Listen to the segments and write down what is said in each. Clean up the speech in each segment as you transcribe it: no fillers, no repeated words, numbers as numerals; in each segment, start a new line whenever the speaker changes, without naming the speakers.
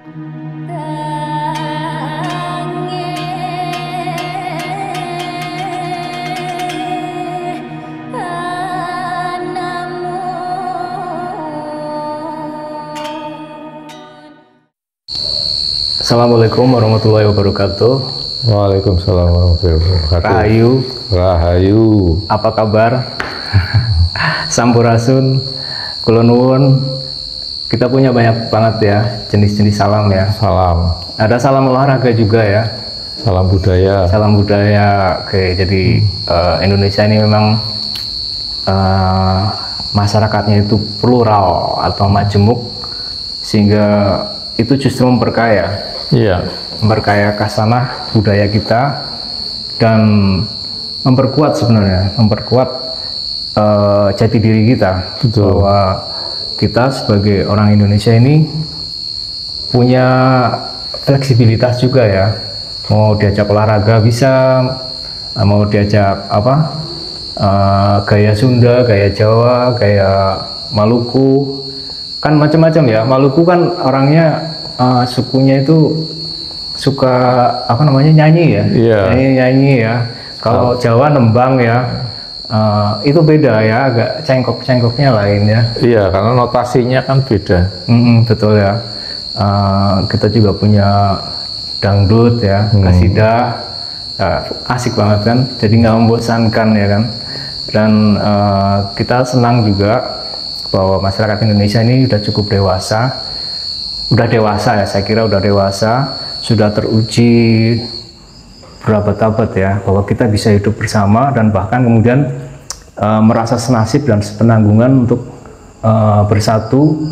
Assalamualaikum warahmatullahi wabarakatuh.
Waalaikumsalam warahmatullahi wabarakatuh.
Rahayu.
Rahayu.
Apa kabar? Sampurasun. Kula nuwun. Kita punya banyak banget ya jenis-jenis salam ya.
Salam.
Ada salam olahraga juga ya.
Salam budaya.
Salam budaya. Oke, jadi Indonesia ini memang masyarakatnya itu plural atau majemuk, sehingga itu justru memperkaya.
Iya.
Memperkaya khasanah budaya kita dan memperkuat sebenarnya, memperkuat jati diri kita.
Betul.
Bahwa kita sebagai orang Indonesia ini punya fleksibilitas juga ya. Mau diajak olahraga bisa, mau diajak gaya Sunda, gaya Jawa, gaya Maluku, kan macam-macam ya. Maluku kan orangnya sukunya itu suka nyanyi ya.
Yeah.
Nyanyi ya. Kalau Jawa nembang ya, itu beda ya, agak cengkok-cengkoknya lain ya.
Iya, karena notasinya kan beda.
Betul ya. Kita juga punya dangdut ya, kasidah, asik banget kan, jadi nggak membosankan ya kan. Dan kita senang juga bahwa masyarakat Indonesia ini udah cukup dewasa. Udah dewasa ya, saya kira udah dewasa, sudah teruji berabad-abad ya, bahwa kita bisa hidup bersama dan bahkan kemudian merasa senasib dan sepenanggungan untuk bersatu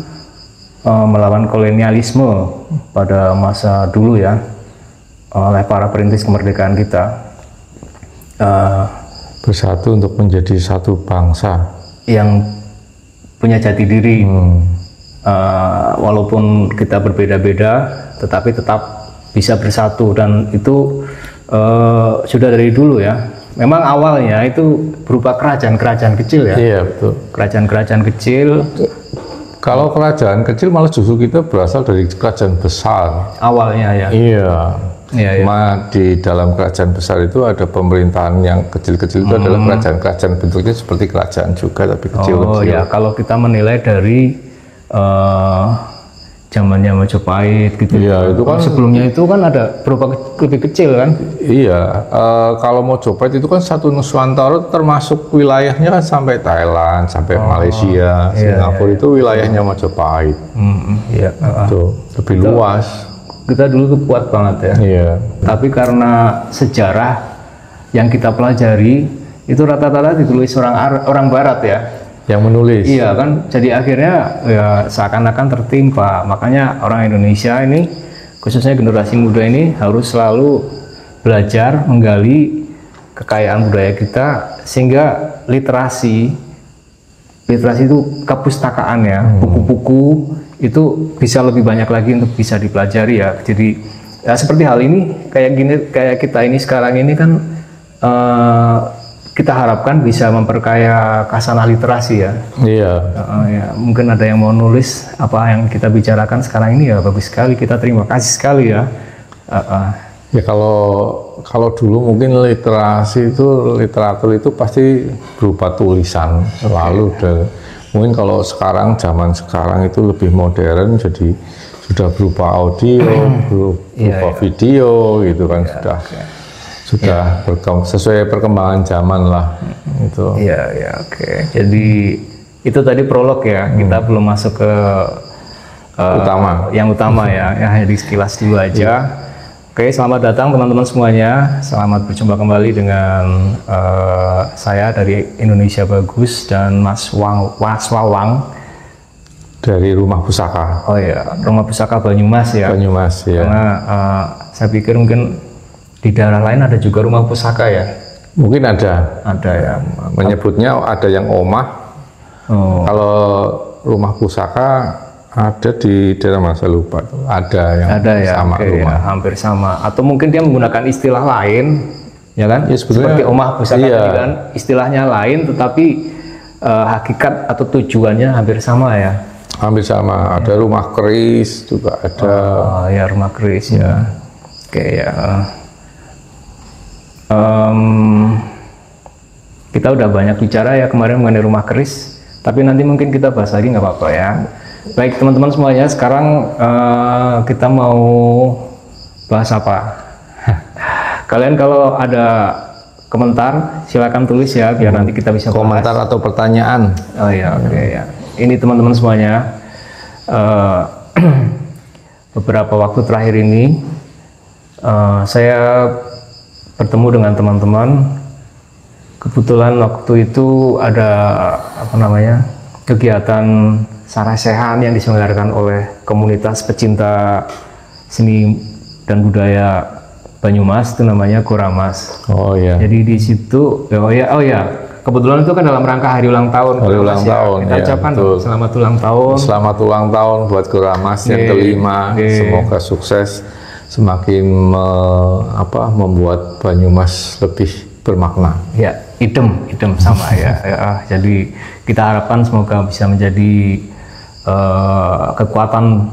melawan kolonialisme pada masa dulu ya, oleh para perintis kemerdekaan kita.
Bersatu untuk menjadi satu bangsa
yang punya jati diri. Walaupun kita berbeda-beda, tetapi tetap bisa bersatu, dan itu sudah dari dulu ya. Memang awalnya itu berupa kerajaan-kerajaan kecil ya.
Iya, betul.
Kerajaan-kerajaan kecil.
Kalau kerajaan kecil malah justru kita berasal dari kerajaan besar
Awalnya ya.
Iya.
Iya, iya.
Cuma di dalam kerajaan besar itu ada pemerintahan yang kecil-kecil, itu adalah kerajaan-kerajaan, bentuknya seperti kerajaan juga tapi kecil-kecil.
Oh ya, kalau kita menilai dari zamannya Majapahit gitu.
Iya, itu kan
sebelumnya itu kan ada berupa lebih kecil kan.
Iya, kalau Majapahit itu kan satu Nusantara, termasuk wilayahnya kan sampai Thailand, sampai Malaysia, Singapura, itu wilayahnya Majapahit.
Iya,
Tuh, lebih luas.
Kita dulu tuh kuat banget ya.
Iya.
Tapi karena sejarah yang kita pelajari itu rata-rata ditulis orang Barat ya.
Yang menulis.
Iya kan, jadi akhirnya ya seakan-akan tertimpa. Makanya orang Indonesia ini, khususnya generasi muda ini, harus selalu belajar menggali kekayaan budaya kita, sehingga literasi itu kepustakaan ya, buku-buku itu bisa lebih banyak lagi untuk bisa dipelajari ya. Jadi ya seperti hal ini, kayak kita ini sekarang ini kan kita harapkan bisa memperkaya khasanah literasi ya.
Iya.
Ya. Mungkin ada yang mau nulis apa yang kita bicarakan sekarang ini ya, bagus sekali, kita terima kasih sekali ya.
Ya kalau dulu mungkin literatur itu pasti berupa tulisan selalu. Mungkin kalau zaman sekarang itu lebih modern, jadi sudah berupa audio, berupa video gitu kan, sudah sesuai perkembangan zaman lah itu.
Iya, oke. Jadi itu tadi prolog ya, kita belum masuk ke yang utama ya. Jadi sekilas dulu aja. Oke, selamat datang teman-teman semuanya. Selamat berjumpa kembali dengan saya dari Indonesia Bagus dan Mas Wawang
dari Rumah Pusaka.
Oh ya, Rumah Pusaka Banyumas ya.
Banyumas ya.
Karena saya pikir mungkin di daerah lain ada juga rumah pusaka ya?
Mungkin ada.
Ada ya.
Menyebutnya ada yang omah. Kalau rumah pusaka ada di daerah masa lupa. Ada yang sama rumah.
Ya, hampir sama. Atau mungkin dia menggunakan istilah lain, ya kan? Ya, seperti omah pusaka tadi kan istilahnya lain, tetapi hakikat atau tujuannya hampir sama ya.
Hampir sama. Ada rumah keris juga ada.
Oh, ya rumah keris ya. Oke ya. Kita udah banyak bicara ya kemarin mengenai rumah keris, tapi nanti mungkin kita bahas lagi nggak apa-apa ya. Baik teman-teman semuanya, sekarang kita mau bahas apa? Kalian kalau ada komentar silakan tulis ya, biar nanti kita bisa bahas.
Komentar atau pertanyaan.
Oh ya, oke ya. Ini teman-teman semuanya, beberapa waktu terakhir ini saya bertemu dengan teman-teman. Kebetulan waktu itu ada kegiatan sarasehan yang diselenggarakan oleh komunitas pecinta seni dan budaya Banyumas, itu namanya Goramas.
Oh iya.
Jadi di situ, oh ya, kebetulan itu kan dalam rangka hari ulang tahun.
Hari ulang tahun.
Kita ucapkan selamat ulang tahun.
Selamat ulang tahun buat Goramas yang kelima. Semoga sukses, semakin membuat Banyumas lebih bermakna.
Ya, idem sama ya. Jadi kita harapkan semoga bisa menjadi kekuatan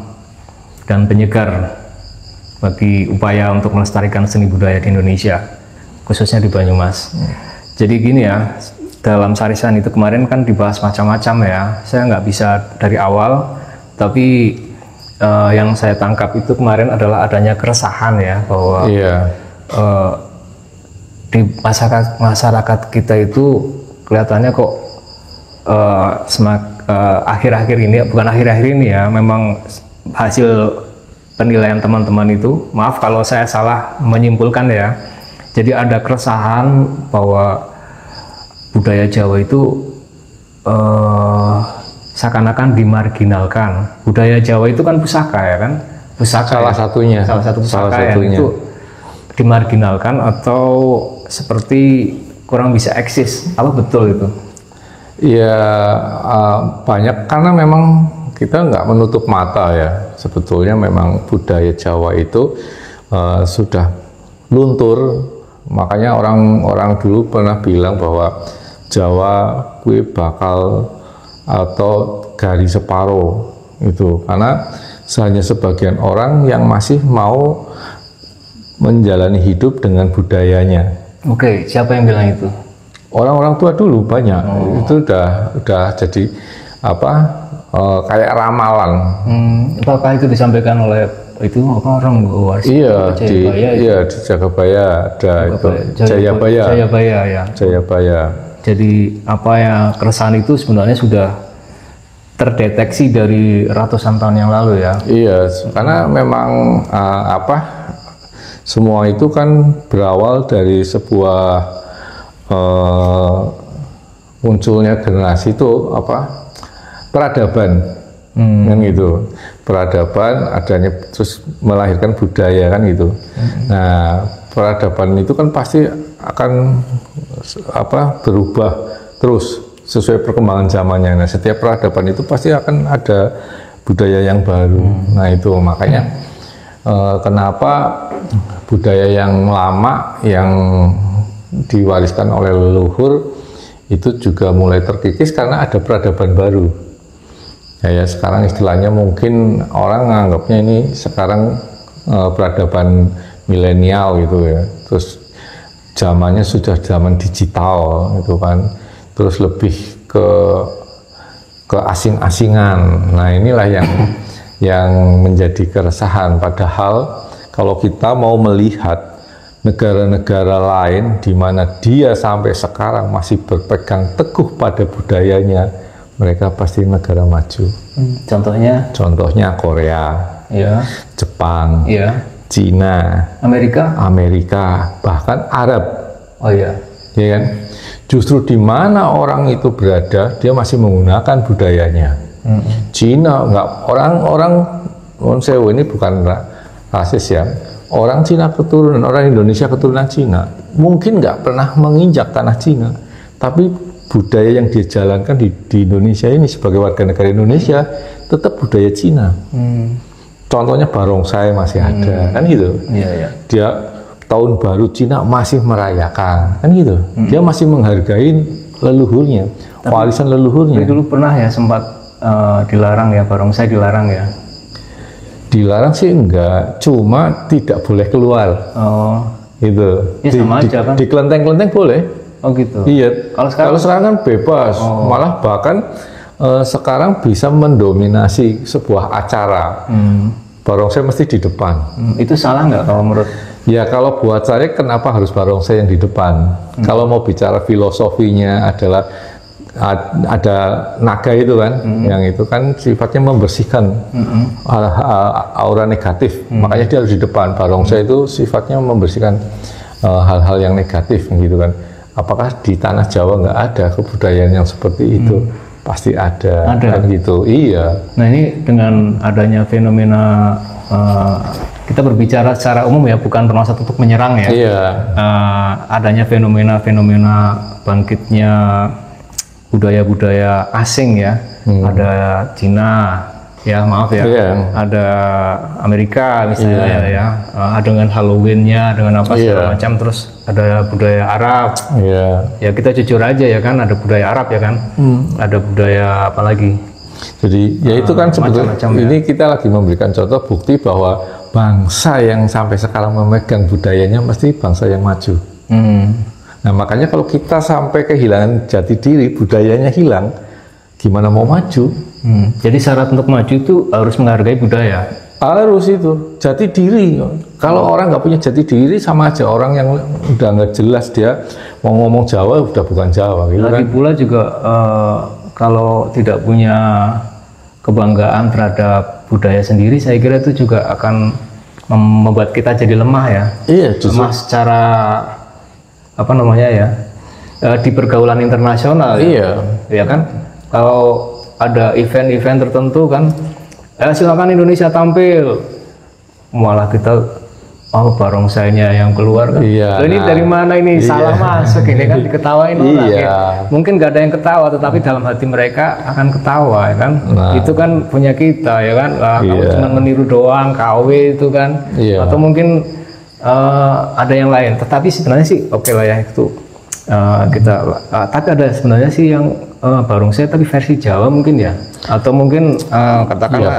dan penyegar bagi upaya untuk melestarikan seni budaya di Indonesia, khususnya di Banyumas. Jadi gini ya, dalam sarisan itu kemarin kan dibahas macam-macam ya. Saya nggak bisa dari awal, tapi yang saya tangkap itu kemarin adalah adanya keresahan ya, bahwa di masyarakat kita itu kelihatannya kok akhir-akhir ini, bukan akhir-akhir ini ya, memang hasil penilaian teman-teman itu, maaf kalau saya salah menyimpulkan ya, jadi ada keresahan bahwa budaya Jawa itu seakan-akan dimarginalkan. Budaya Jawa itu kan pusaka ya kan, pusaka
salah satu
pusaka yang itu dimarginalkan atau seperti kurang bisa eksis. Apa betul itu?
Ya banyak, karena memang kita nggak menutup mata ya, sebetulnya memang budaya Jawa itu sudah luntur. Makanya orang dulu pernah bilang bahwa Jawa kue bakal atau gari separuh itu, karena hanya sebagian orang yang masih mau menjalani hidup dengan budayanya.
Oke, siapa yang bilang itu?
Orang-orang tua dulu banyak. Itu udah jadi kayak ramalan.
Apakah itu disampaikan oleh orang luar?
Iya, di Jagabaya ada itu. Jayabaya ya. Jayabaya.
Jadi keresahan itu sebenarnya sudah terdeteksi dari ratusan tahun yang lalu ya.
Iya, karena memang semua itu kan berawal dari sebuah munculnya generasi itu peradaban, kan gitu. Peradaban adanya terus melahirkan budaya kan gitu. Nah, peradaban itu kan pasti akan berubah terus sesuai perkembangan zamannya. Nah, setiap peradaban itu pasti akan ada budaya yang baru. Nah, itu makanya kenapa budaya yang lama yang diwariskan oleh leluhur itu juga mulai terkikis karena ada peradaban baru. Ya sekarang istilahnya mungkin orang menganggapnya ini sekarang peradaban milenial gitu ya. Terus zamannya sudah zaman digital gitu kan. Terus lebih ke asing-asingan. Nah, inilah yang menjadi keresahan. Padahal kalau kita mau melihat negara-negara lain di mana dia sampai sekarang masih berpegang teguh pada budayanya, mereka pasti negara maju. Contohnya Korea, Jepang, Cina, Amerika, bahkan Arab. Oh iya. Ya kan? Justru di mana orang itu berada, dia masih menggunakan budayanya. Cina orang ini bukan rasis ya. Orang Cina keturunan, orang Indonesia keturunan Cina mungkin nggak pernah menginjak tanah Cina, tapi budaya yang dia jalankan di Indonesia ini sebagai warga negara Indonesia tetap budaya Cina. Contohnya barongsai masih ada, kan gitu. Dia tahun baru Cina masih merayakan, kan gitu. Dia masih menghargai leluhurnya, warisan leluhurnya.
Dulu pernah ya sempat dilarang ya, barongsai dilarang ya?
Dilarang sih enggak, cuma tidak boleh keluar.
Oh,
Gitu.
ya sama aja kan?
Di kelenteng-kelenteng boleh.
Oh gitu.
Iya. Kalau sekarang kan bebas, malah bahkan sekarang bisa mendominasi sebuah acara. Barongsai mesti di depan.
Itu salah nggak kalau menurut?
Ya kalau buat saya kenapa harus barongsai yang di depan? Kalau mau bicara filosofinya adalah ada naga itu kan, yang itu kan sifatnya membersihkan aura negatif, makanya dia harus di depan. Barongsai itu sifatnya membersihkan hal-hal yang negatif gitu kan. Apakah di tanah Jawa nggak ada kebudayaan yang seperti itu? Pasti ada kan gitu. Iya.
Nah ini dengan adanya fenomena kita berbicara secara umum ya, bukan bermaksud untuk menyerang ya.
Iya.
Adanya fenomena bangkitnya budaya-budaya asing ya, ada Cina ya, maaf ya, ada Amerika misalnya ya, dengan Halloween-nya, dengan apa segala macam, terus ada budaya Arab, ya kita jujur aja ya kan, ada budaya Arab ya kan, ada budaya apa lagi.
Jadi ya itu kan sebetulnya ini kita lagi memberikan contoh bukti bahwa bangsa yang sampai sekarang memegang budayanya mesti bangsa yang maju. Nah makanya kalau kita sampai kehilangan jati diri, budayanya hilang, gimana mau maju?
Jadi syarat untuk maju itu harus menghargai budaya.
Harus itu, jati diri. Kalau orang nggak punya jati diri sama aja orang yang udah nggak jelas, dia mau ngomong Jawa udah bukan Jawa gitu.
Lagi pula juga kalau tidak punya kebanggaan terhadap budaya sendiri, saya kira itu juga akan membuat kita jadi lemah ya.
Iya,
lemah secara apa namanya ya, di pergaulan internasional ya kan. Kalau ada event-event tertentu kan, silakan Indonesia tampil, malah kita barongsainya yang keluar kan. Ini dari mana ini, salah masuk ini kan, diketawain orang ya. Mungkin nggak ada yang ketawa, tetapi dalam hati mereka akan ketawa ya kan. Itu kan punya kita ya kan. Kamu cuma meniru doang, KW itu kan, atau mungkin ada yang lain. Tetapi sebenarnya sih oke lah ya itu, kita tapi ada sebenarnya sih yang barongsai tapi versi Jawa mungkin ya, atau mungkin katakanlah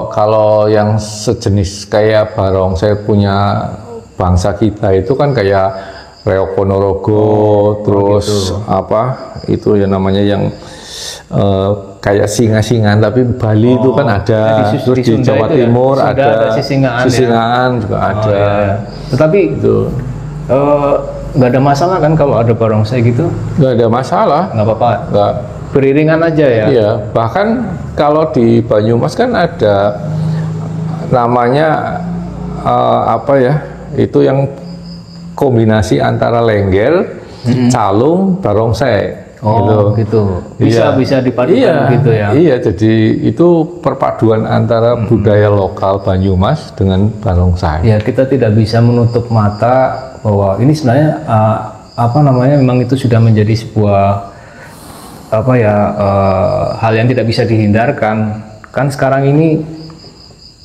kalau yang sejenis kayak barongsai punya bangsa kita itu kan kayak Reok Ponorogo, terus gitu. Apa itu ya namanya yang kayak singa-singaan, tapi Bali itu kan ada, terus di Jawa Timur ya? ada sisingaan juga ada.
Ya. Tetapi itu nggak ada masalah kan kalau ada barongsai gitu?
Nggak ada masalah,
nggak apa-apa.
Nggak,
beriringan aja ya.
Iya, bahkan kalau di Banyumas kan ada namanya apa ya? Itu yang kombinasi antara lengger, calung, barongsai.
Gitu. Bisa dipadukan gitu ya.
Iya, jadi itu perpaduan antara budaya lokal Banyumas dengan barongsai.
Ya, kita tidak bisa menutup mata bahwa ini sebenarnya apa namanya, memang itu sudah menjadi sebuah apa ya, hal yang tidak bisa dihindarkan. Kan sekarang ini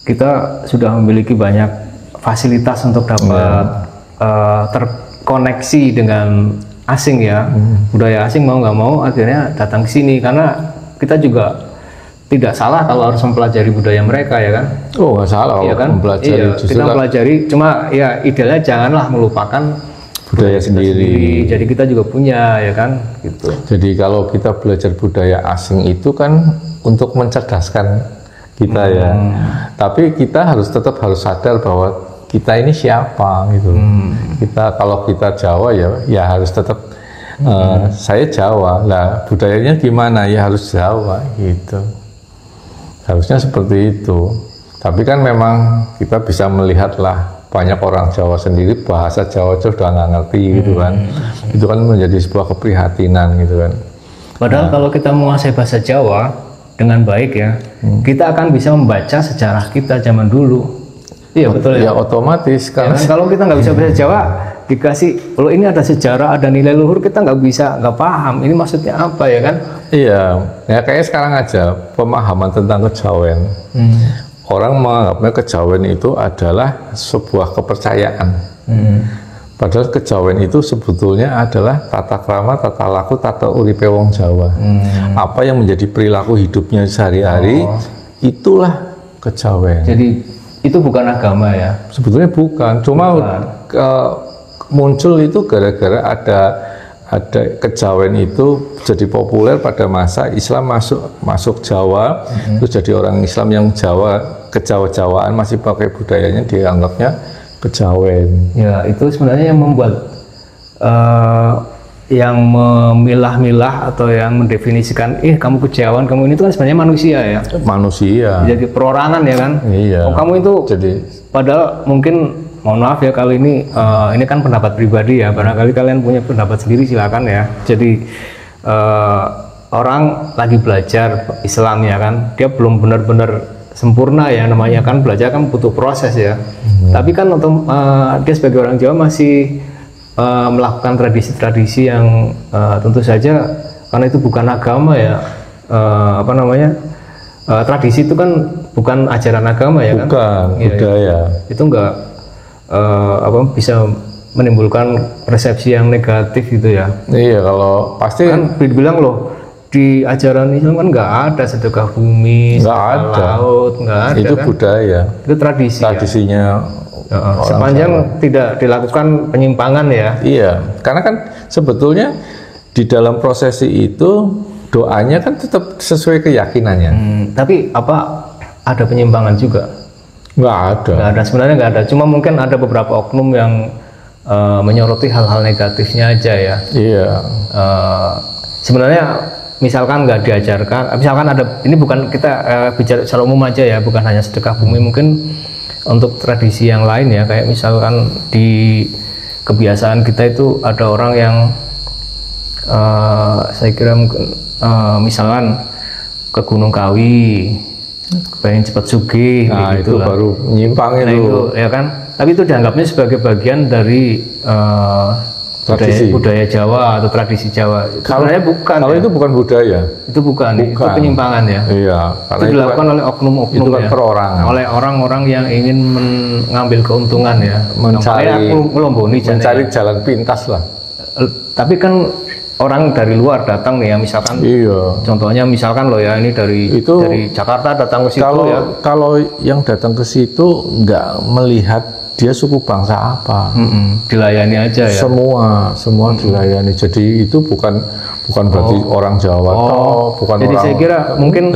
kita sudah memiliki banyak fasilitas untuk dapat terkoneksi dengan asing ya, budaya asing mau nggak mau akhirnya datang ke sini, karena kita juga tidak salah kalau harus mempelajari budaya mereka ya kan.
Oh nggak salah kalau kan? Mempelajari,
kita mempelajari, cuma ya idealnya janganlah melupakan budaya sendiri. Jadi kita juga punya ya kan gitu.
Jadi kalau kita belajar budaya asing itu kan untuk mencerdaskan kita ya, tapi kita tetap harus sadar bahwa kita ini siapa gitu. Kita kalau kita Jawa ya harus tetap saya Jawa lah, budayanya gimana ya harus Jawa gitu. Harusnya seperti itu. Tapi kan memang kita bisa melihat lah, banyak orang Jawa sendiri bahasa Jawa itu sudah nggak ngerti gitu kan. Itu kan menjadi sebuah keprihatinan gitu kan.
Padahal kalau kita menguasai bahasa Jawa dengan baik ya, kita akan bisa membaca sejarah kita zaman dulu. Iya betul ya.
Ya otomatis
kan. Kalau kita nggak bisa bahasa Jawa, dikasih kalau ini ada sejarah, ada nilai luhur, kita nggak paham. Ini maksudnya apa ya kan?
Iya. Ya kayak sekarang aja pemahaman tentang kejawen. Orang menganggapnya kejawen itu adalah sebuah kepercayaan. Padahal kejawen itu sebetulnya adalah tata krama, tata laku, tata uripe wong Jawa. Apa yang menjadi perilaku hidupnya sehari-hari, itulah kejawen.
Jadi itu bukan agama ya?
Sebetulnya bukan, cuma muncul itu gara-gara ada kejawen itu jadi populer pada masa Islam masuk Jawa, terus jadi orang Islam yang kejawa-jawaan masih pakai budayanya, dianggapnya kejawen.
Ya, itu sebenarnya yang membuat yang memilah-milah atau yang mendefinisikan, kamu kejawen, kamu ini itu kan sebenarnya manusia ya.
Manusia.
Jadi perorangan ya kan.
Iya.
Kamu itu. Jadi. Padahal mungkin, mohon maaf ya kali ini kan pendapat pribadi ya. Barangkali kalian punya pendapat sendiri, silakan ya. Jadi orang lagi belajar Islam ya kan, dia belum benar-benar sempurna ya, namanya kan belajar kan butuh proses ya. Tapi kan untuk dia sebagai orang Jawa masih melakukan tradisi-tradisi yang tentu saja karena itu bukan agama ya, tradisi itu kan bukan ajaran agama ya kan?
Bukan, budaya.
Itu enggak bisa menimbulkan persepsi yang negatif gitu ya.
Iya, kalau pasti
kan dibilang loh, di ajaran Islam kan nggak ada sedekah bumi, sedekah laut, nggak ada.
Itu
kan?
Budaya.
Itu tradisinya.
Sepanjang
tidak dilakukan penyimpangan ya.
Iya, karena kan sebetulnya di dalam prosesi itu doanya kan tetap sesuai keyakinannya.
Tapi ada penyimpangan juga?
Nggak ada.
Nggak ada, sebenarnya nggak ada. Cuma mungkin ada beberapa oknum yang menyoroti hal-hal negatifnya aja ya.
Iya.
Sebenarnya misalkan nggak diajarkan, misalkan ada, ini bukan kita bicara secara umum aja ya, bukan hanya sedekah bumi, mungkin untuk tradisi yang lain ya, kayak misalkan di kebiasaan kita itu ada orang yang saya kira misalkan ke Gunung Kawi pengen cepat sugih,
nah
gitu
itu lah. Baru menyimpang
itu ya kan, tapi itu dianggapnya sebagai bagian dari budaya Jawa atau tradisi Jawa. Sebenarnya bukan.
Kalau itu bukan budaya.
Itu bukan. Itu penyimpangan ya.
Iya.
Itu dilakukan oleh oknum-oknum
itu kan
ya.
Perorangan.
Oleh orang-orang yang ingin mengambil keuntungan ya.
Mencari jalan pintas lah.
Tapi kan orang dari luar datang nih ya, misalkan.
Iya.
Contohnya misalkan loh ya, ini dari Jakarta datang ke situ ya.
Kalau yang datang ke situ nggak melihat dia suku bangsa apa,
dilayani aja ya.
Semua dilayani. Jadi itu bukan berarti orang Jawa bukan
jadi
orang.
Saya kira mungkin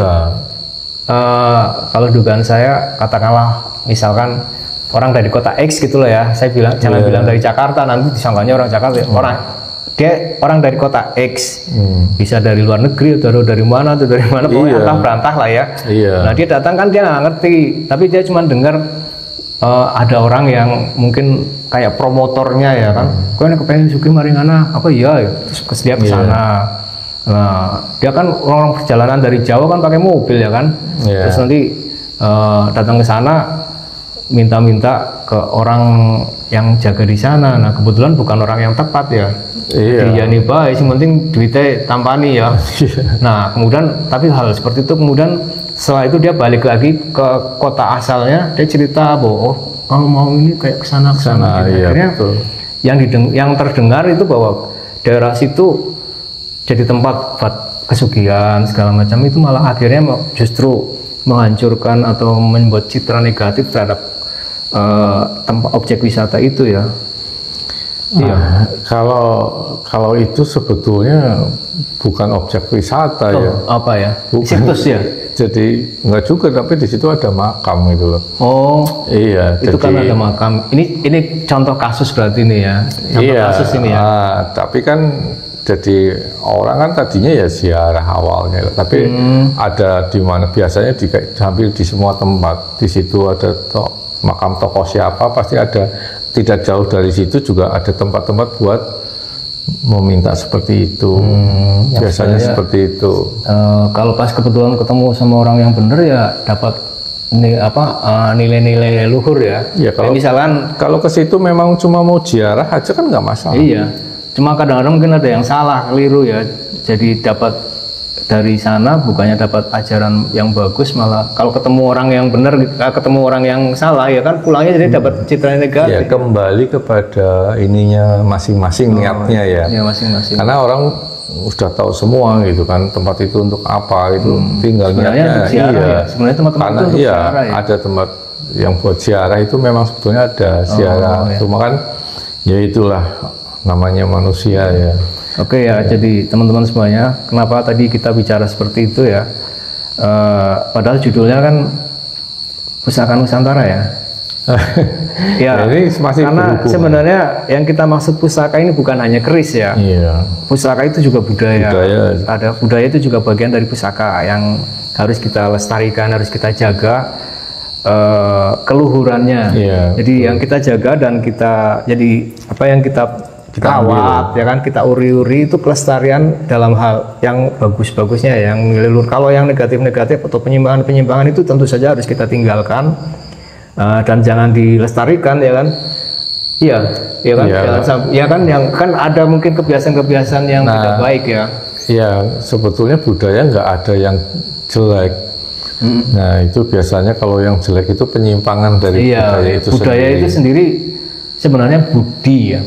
kalau dugaan saya, katakanlah misalkan orang dari kota X gitu loh ya. Saya bilang jangan bilang dari Jakarta, nanti disangkanya orang Jakarta. Orang dari kota X, bisa dari luar negeri atau dari mana pokoknya entah berantah lah ya. Nah dia datang kan dia nggak ngerti, tapi dia cuma dengar ada orang yang mungkin kayak promotornya ya kan, kau ini kepengen sugih maringana terus dia ke sana. Nah dia kan orang perjalanan dari Jawa kan pakai mobil ya kan, terus nanti datang ke sana minta ke orang yang jaga di sana. Nah kebetulan bukan orang yang tepat ya. Iya nih baik, yang penting duitnya tampani ya. Nah kemudian tapi hal seperti itu kemudian setelah itu dia balik lagi ke kota asalnya, dia cerita bahwa kalau mau ini kayak kesana gitu. Akhirnya yang terdengar itu bahwa daerah situ jadi tempat buat kesugihan segala macam, itu malah akhirnya justru menghancurkan atau membuat citra negatif terhadap tempat objek wisata itu ya.
Iya. Kalau itu sebetulnya bukan objek wisata ya.
Apa ya?
Bukan. Situs ya. Jadi enggak juga, tapi di situ ada makam itu loh. Iya.
Itu kan ada makam. Ini contoh kasus berarti ini ya. Kasus ini ya.
Tapi kan jadi orang kan tadinya ya ziarah awalnya, tapi ada di mana biasanya hampir di semua tempat. Di situ ada makam tokoh siapa pasti ada. Tidak jauh dari situ juga ada tempat-tempat buat meminta seperti itu. Biasanya seperti itu.
Kalau pas kebetulan ketemu sama orang yang benar ya dapat nilai-nilai luhur ya.
Ya kalau ke situ memang cuma mau ziarah aja kan nggak masalah.
Iya. Cuma kadang-kadang mungkin ada yang salah, keliru ya. Jadi dapat dari sana bukannya dapat ajaran yang bagus, malah kalau ketemu orang yang benar, ketemu orang yang salah ya kan pulangnya jadi dapat citra negatif.
Ya kembali kepada ininya masing-masing niatnya ya.
Ya masing-masing.
Karena orang sudah tahu semua gitu kan tempat itu untuk apa itu, tinggal
sebenarnya
niatnya.
untuk ziarah,
Iya.
ya. Sebenarnya tempat-tempat
Karena
itu untuk
iya
ziarah, ya.
ada tempat yang buat ziarah itu memang sebetulnya ada ziarah.
Ya.
Cuma kan ya itulah namanya manusia ya.
Oke ya, jadi teman-teman semuanya, kenapa tadi kita bicara seperti itu ya? Padahal judulnya kan Pusaka Nusantara ya. Ya,
ini masih
karena
berhubungan.
sebenarnya yang kita maksud pusaka ini bukan hanya keris ya.
Iya.
Pusaka itu juga budaya.
Budaya.
Ada budaya itu juga bagian dari pusaka yang harus kita lestarikan, harus kita jaga keluhurannya.
Iya,
jadi yang kita jaga dan kita jadi apa yang kita rawat ya kan, kita uri-uri itu kelestarian dalam hal yang bagus-bagusnya, yang nilai. Kalau yang negatif-negatif atau penyimpangan-penyimpangan itu tentu saja harus kita tinggalkan dan jangan dilestarikan ya kan. Iya kan, jangan sampai, ya kan, yang kan ada mungkin kebiasaan-kebiasaan yang tidak baik ya.
Iya, sebetulnya budaya nggak ada yang jelek. Nah itu biasanya kalau yang jelek itu penyimpangan dari budaya itu sendiri.
Sebenarnya budi ya,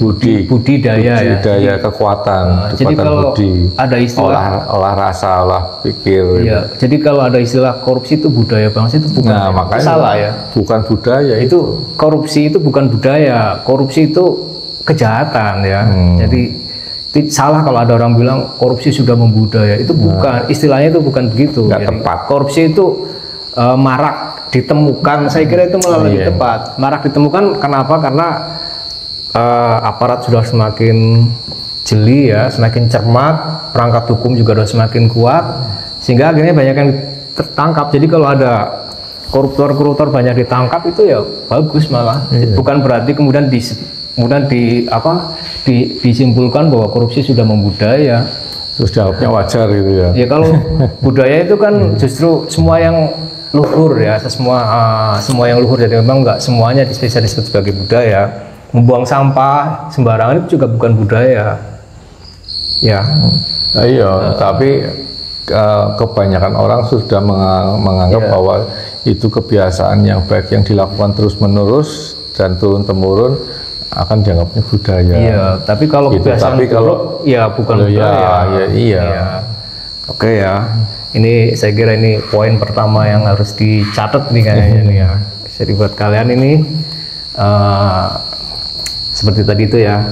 budidaya ya,
kekuatan
jadi kalau
budi,
ada istilah
olah rasa, olah pikir.
Iya, jadi kalau ada istilah korupsi itu budaya bangsa itu bukan,
makanya
salah ya.
Bukan budaya
itu korupsi itu bukan budaya, korupsi itu kejahatan ya. Jadi salah kalau ada orang bilang korupsi sudah membudaya, itu bukan, istilahnya itu bukan begitu.
Nggak tepat.
Korupsi itu marak ditemukan, saya kira itu malah lebih tepat. Marak ditemukan kenapa? Karena aparat sudah semakin jeli ya, semakin cermat, perangkat hukum juga sudah semakin kuat, sehingga akhirnya banyak yang tertangkap. Jadi kalau ada koruptor banyak ditangkap itu ya bagus malah. Bukan berarti kemudian disimpulkan bahwa korupsi sudah membudaya.
Terus jawabnya wajar gitu ya.
Ya kalau budaya itu kan justru semua yang luhur ya, semua yang luhur, jadi memang nggak semuanya bisa disebut sebagai budaya. Membuang sampah sembarangan itu juga bukan budaya ya.
Iya, tapi kebanyakan orang sudah menganggap bahwa itu kebiasaan yang baik yang dilakukan terus menerus dan turun temurun akan dianggapnya budaya.
Iya, tapi kalau
gitu.
kebiasaan
tapi kalau
ya bukan budaya.
Iya.
Oke ya, ini saya kira ini poin pertama yang harus dicatat nih kayaknya nih ya. Jadi buat kalian ini seperti tadi itu ya,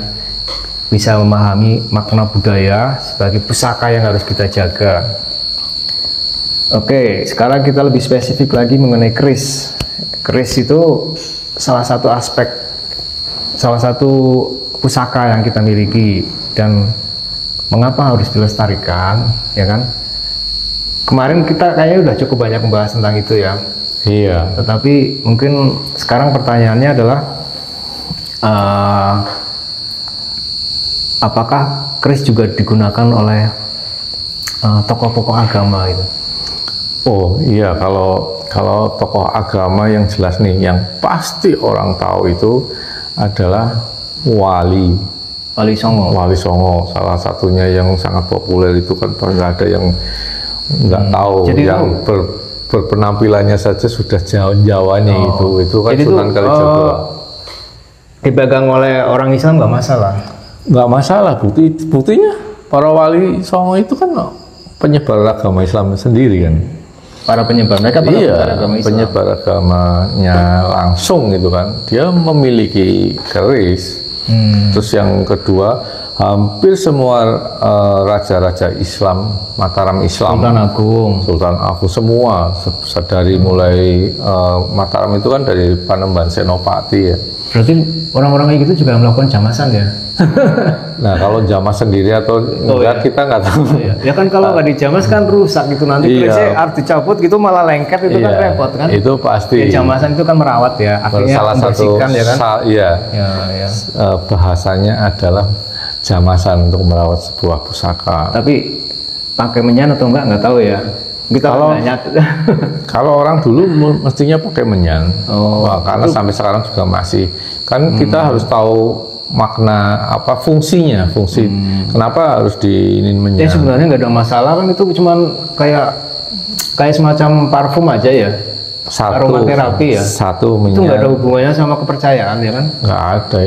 bisa memahami makna budaya sebagai pusaka yang harus kita jaga. Oke, sekarang kita lebih spesifik lagi mengenai keris. Keris itu salah satu pusaka yang kita miliki, dan mengapa harus dilestarikan ya kan. Kemarin kita kayaknya udah cukup banyak membahas tentang itu ya.
Iya.
Tetapi mungkin sekarang pertanyaannya adalah apakah keris juga digunakan oleh tokoh-tokoh agama itu?
Oh iya, kalau tokoh agama yang jelas nih, yang pasti orang tahu itu adalah Wali Songo. Salah satunya yang sangat populer itu kan nggak ada yang nggak tahu. Jadi yang berpenampilannya saja sudah Jawanya itu kan Sunan Kalijaga.
Dipegang oleh orang Islam nggak masalah?
Nggak masalah, buktinya para Wali Songo itu kan penyebar agama Islam sendiri kan.
Para penyebar, mereka agama Islam.
Penyebar agamanya langsung gitu kan. Dia memiliki keris. Terus yang kedua, hampir semua raja-raja Islam, Mataram Islam, Sultan Agung semua, dari mulai Mataram itu kan dari Panembahan Senopati ya.
Berarti orang-orang kayak gitu juga melakukan jamasan ya?
Nah kalau jamas sendiri atau enggak kita nggak tahu.
Ya kan kalau nggak dijamas kan rusak gitu, nanti kerisnya harus dicabut gitu malah lengket, itu kan repot kan?
Itu pasti.
Ya, jamasan itu kan merawat ya, akhirnya
salah satu
ya kan?
Bahasanya adalah jamasan untuk merawat sebuah pusaka.
Tapi pakai menyan atau enggak tahu ya. Kita
kalau orang dulu mestinya pakai menyan, karena sampai sekarang juga masih kan kita harus tahu makna apa fungsi kenapa harus diinin menyan.
Ya sebenarnya nggak ada masalah kan, itu cuman kayak semacam parfum aja ya. Aromaterapi ya.
Satu menyan.
Itu nggak ada hubungannya sama kepercayaan ya kan?
Nggak ada.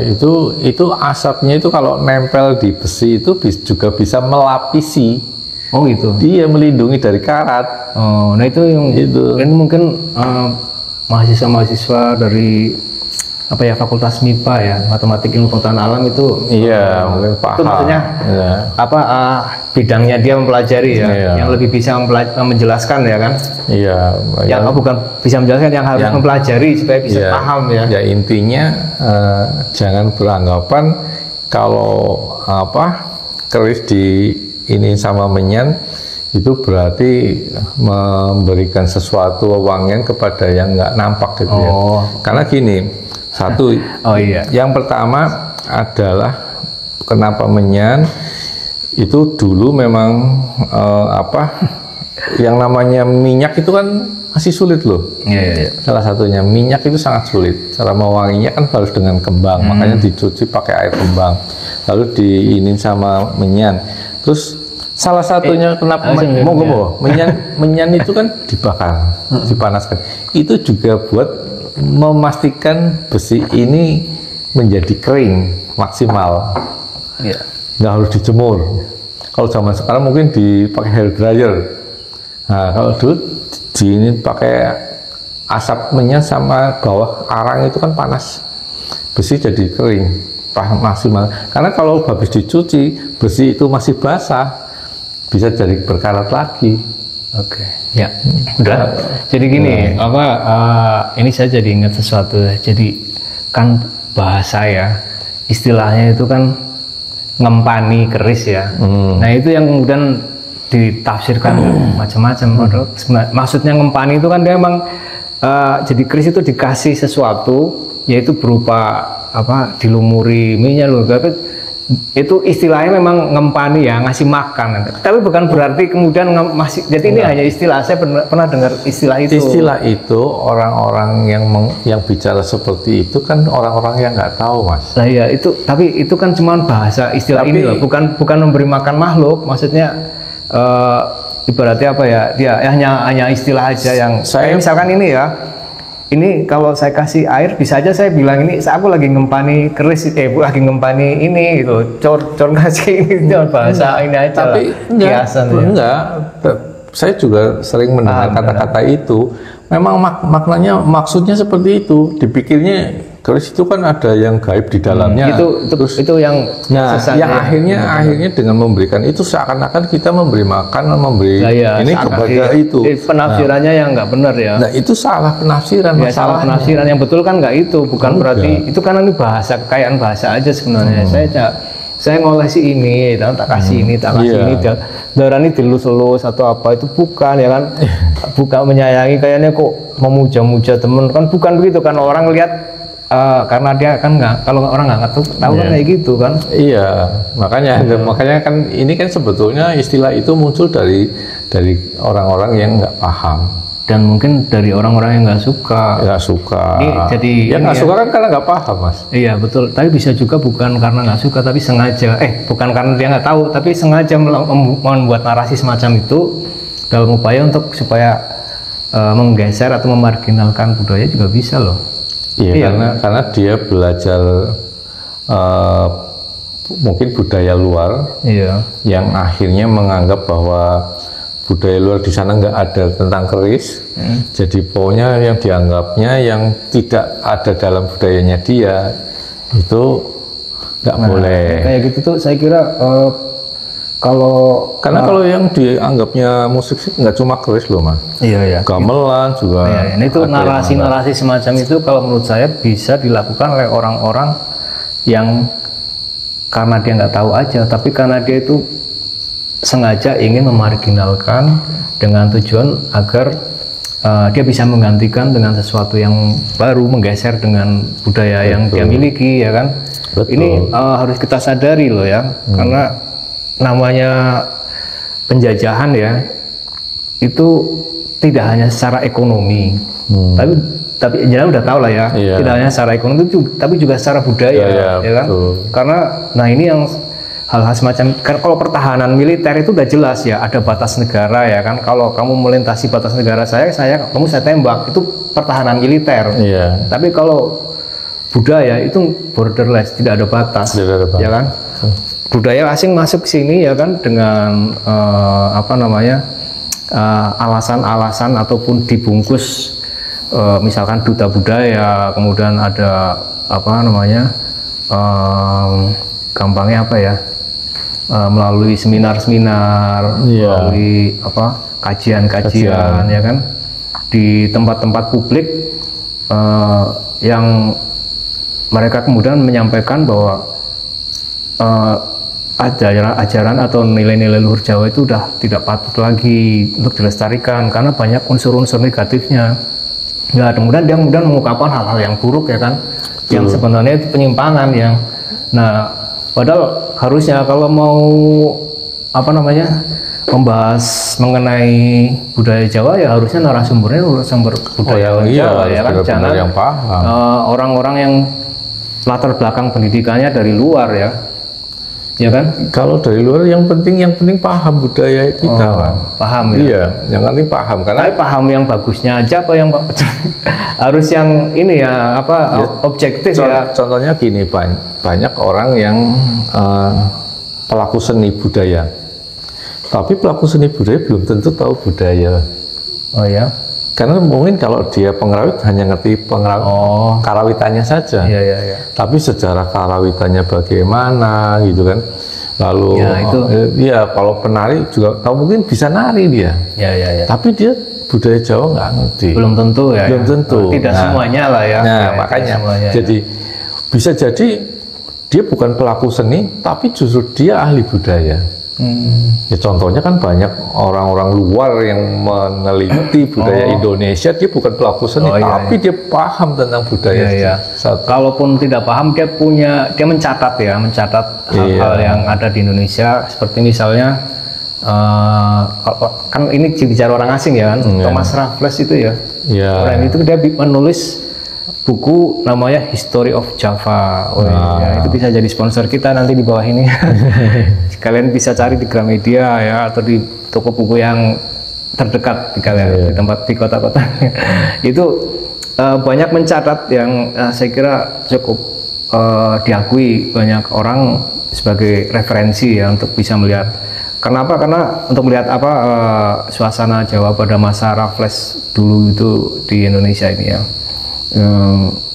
Itu asapnya itu kalau nempel di besi itu juga bisa melapisi.
Oh gitu.
Dia melindungi dari karat.
Oh, nah itu yang
itu.
Ini mungkin mahasiswa dari apa ya, Fakultas MIPA ya, Matematik Ilmu Pengetahuan Alam itu.
Iya, mungkin paham.
Itu maksudnya apa bidangnya dia mempelajari ya, yang lebih bisa menjelaskan ya kan?
Iya.
Yang bukan bisa menjelaskan, yang harus mempelajari supaya bisa paham ya.
Ya intinya jangan beranggapan kalau keris di ini sama menyan itu berarti memberikan sesuatu wewangian kepada yang nggak nampak gitu ya. Karena gini, satu, yang pertama adalah kenapa menyan itu dulu memang yang namanya minyak itu kan masih sulit loh. Salah satunya minyak itu sangat sulit. Cara mewanginya kan harus dengan kembang, makanya dicuci pakai air kembang, lalu diinin sama menyan. Terus salah satunya kenapa menyan itu kan dibakar, dipanaskan. Itu juga buat memastikan besi ini menjadi kering maksimal. Nggak harus dijemur. Kalau zaman sekarang mungkin dipakai hair dryer. Nah, kalau dulu ini pakai asap menyan sama bawah arang itu kan panas, besi jadi kering maksimal. Karena kalau habis dicuci besi itu masih basah, bisa jadi berkarat lagi.
Ya, udah. Jadi gini, ini saya jadi ingat sesuatu. Jadi kan bahasa ya, istilahnya itu kan ngempani keris ya. Nah itu yang kemudian ditafsirkan macam-macam. Maksudnya ngempani itu kan dia emang jadi keris itu dikasih sesuatu, yaitu berupa dilumuri minyak loh. Itu istilahnya memang ngempani ya, ngasih makan. Tapi bukan berarti kemudian jadi ini hanya istilah. Saya pernah dengar istilah itu.
Istilah itu orang-orang yang bicara seperti itu kan orang-orang yang nggak tahu, Mas.
Nah ya itu, tapi itu kan cuma bahasa istilah ini loh, bukan memberi makan makhluk. Maksudnya ibaratnya apa ya? Dia hanya istilah aja yang misalkan ini ya. Ini kalau saya kasih air, bisa aja saya bilang ini aku lagi ngempani keris, lagi ngempani ini gitu, cor kasih ini bahasa ini aja.
Tapi enggak, saya juga sering mendengar kata-kata itu. Memang maknanya, maksudnya seperti itu. Dipikirnya keris itu kan ada yang gaib di dalamnya.
Itu yang
akhirnya dengan memberikan itu seakan-akan kita memberi makan, memberi ini kepada itu.
Penafsirannya yang nggak benar ya.
Nah itu salah penafsiran.
Salah penafsiran, yang betul kan nggak itu, bukan berarti itu kan ini bahasa, kekayaan bahasa aja sebenarnya. Saya ngolesi ini, tak kasih ini, tak kasih ini, darah ini dilus-lus atau apa, itu bukan ya kan, bukan menyayangi, kayaknya kok memuja-muja temen kan, bukan begitu kan. Orang lihat karena dia kan kalau orang nggak tahu kan kayak gitu kan.
Iya, makanya kan ini kan sebetulnya istilah itu muncul dari orang-orang yang nggak paham.
Dan mungkin dari orang-orang yang nggak suka.
Jadi yang nggak suka kan karena nggak paham, Mas.
Iya betul. Tapi bisa juga bukan karena nggak suka, tapi sengaja. Bukan karena dia nggak tahu, tapi sengaja membuat narasi semacam itu dalam upaya supaya menggeser atau memarginalkan budaya juga bisa loh.
Iya, karena dia belajar mungkin budaya luar. Yang akhirnya menganggap bahwa budaya luar di sana nggak ada tentang keris, jadi pokoknya yang dianggapnya yang tidak ada dalam budayanya dia itu nggak boleh.
Kayak gitu tuh saya kira kalau
yang dianggapnya musik sih nggak cuma keris loh, Mas. Gamelan juga.
Ini tuh narasi-narasi semacam itu kalau menurut saya bisa dilakukan oleh orang-orang yang karena dia nggak tahu aja, tapi karena dia itu sengaja ingin memarginalkan dengan tujuan agar dia bisa menggantikan dengan sesuatu yang baru, menggeser dengan budaya yang dia miliki, ya kan. Ini harus kita sadari loh ya, karena namanya penjajahan ya, itu tidak hanya secara ekonomi, tapi tapi jangan udah tahu lah ya, tidak hanya secara ekonomi tapi juga secara budaya, ya kan? Karena nah ini yang hal-hal semacam kan, kalau pertahanan militer itu udah jelas ya, ada batas negara ya kan. Kalau kamu melintasi batas negara saya tembak, itu pertahanan militer. Tapi kalau budaya itu borderless, tidak ada batas, ya kan? Budaya asing masuk ke sini ya kan dengan alasan-alasan ataupun dibungkus misalkan duta budaya, kemudian ada gampangnya melalui seminar-seminar, melalui kajian-kajian ya kan di tempat-tempat publik yang mereka kemudian menyampaikan bahwa ajaran atau nilai-nilai luhur Jawa itu udah tidak patut lagi untuk dilestarikan karena banyak unsur-unsur negatifnya. Ya, kemudian dia mengungkapkan hal-hal yang buruk ya kan, yang sebenarnya itu penyimpangan yang, nah padahal harusnya kalau mau membahas mengenai budaya Jawa ya harusnya narasumbernya narasumber budaya Jawa ya kan, jangan orang-orang yang latar belakang pendidikannya dari luar ya kan? Kalau dari luar yang penting paham budaya kita, paham ya. Iya, yang penting paham, karena paham yang bagusnya aja apa yang harus yang ini ya objektif ya.
Contohnya gini, banyak orang yang pelaku seni budaya, tapi pelaku seni budaya belum tentu tahu budaya.
Oh ya.
Karena mungkin kalau dia pengerawit hanya ngerti karawitannya saja.
Iya.
Tapi sejarah karawitannya bagaimana gitu kan. Lalu kalau penari juga tahu, mungkin bisa nari dia.
Iya.
Tapi dia budaya Jawa nggak ngerti.
Belum tentu ya.
Belum tentu.
Tidak semuanya lah ya.
Nah, makanya jadi bisa jadi dia bukan pelaku seni, tapi justru dia ahli budaya. Ya, contohnya kan banyak orang-orang luar yang meneliti budaya Indonesia, dia bukan pelaku seni, tapi dia paham tentang budaya.
Kalaupun tidak paham, dia mencatat hal-hal yang ada di Indonesia, seperti misalnya kan ini bicara orang asing ya kan, Thomas Raffles itu ya. Orang itu dia menulis buku namanya History of Java. Itu bisa jadi sponsor kita nanti di bawah ini. Kalian bisa cari di Gramedia ya, atau di toko buku yang terdekat di kalian, di kota-kota. Itu banyak mencatat yang saya kira cukup diakui banyak orang sebagai referensi ya untuk bisa melihat. Kenapa? Karena untuk melihat suasana Jawa pada masa Raffles dulu itu di Indonesia ini ya.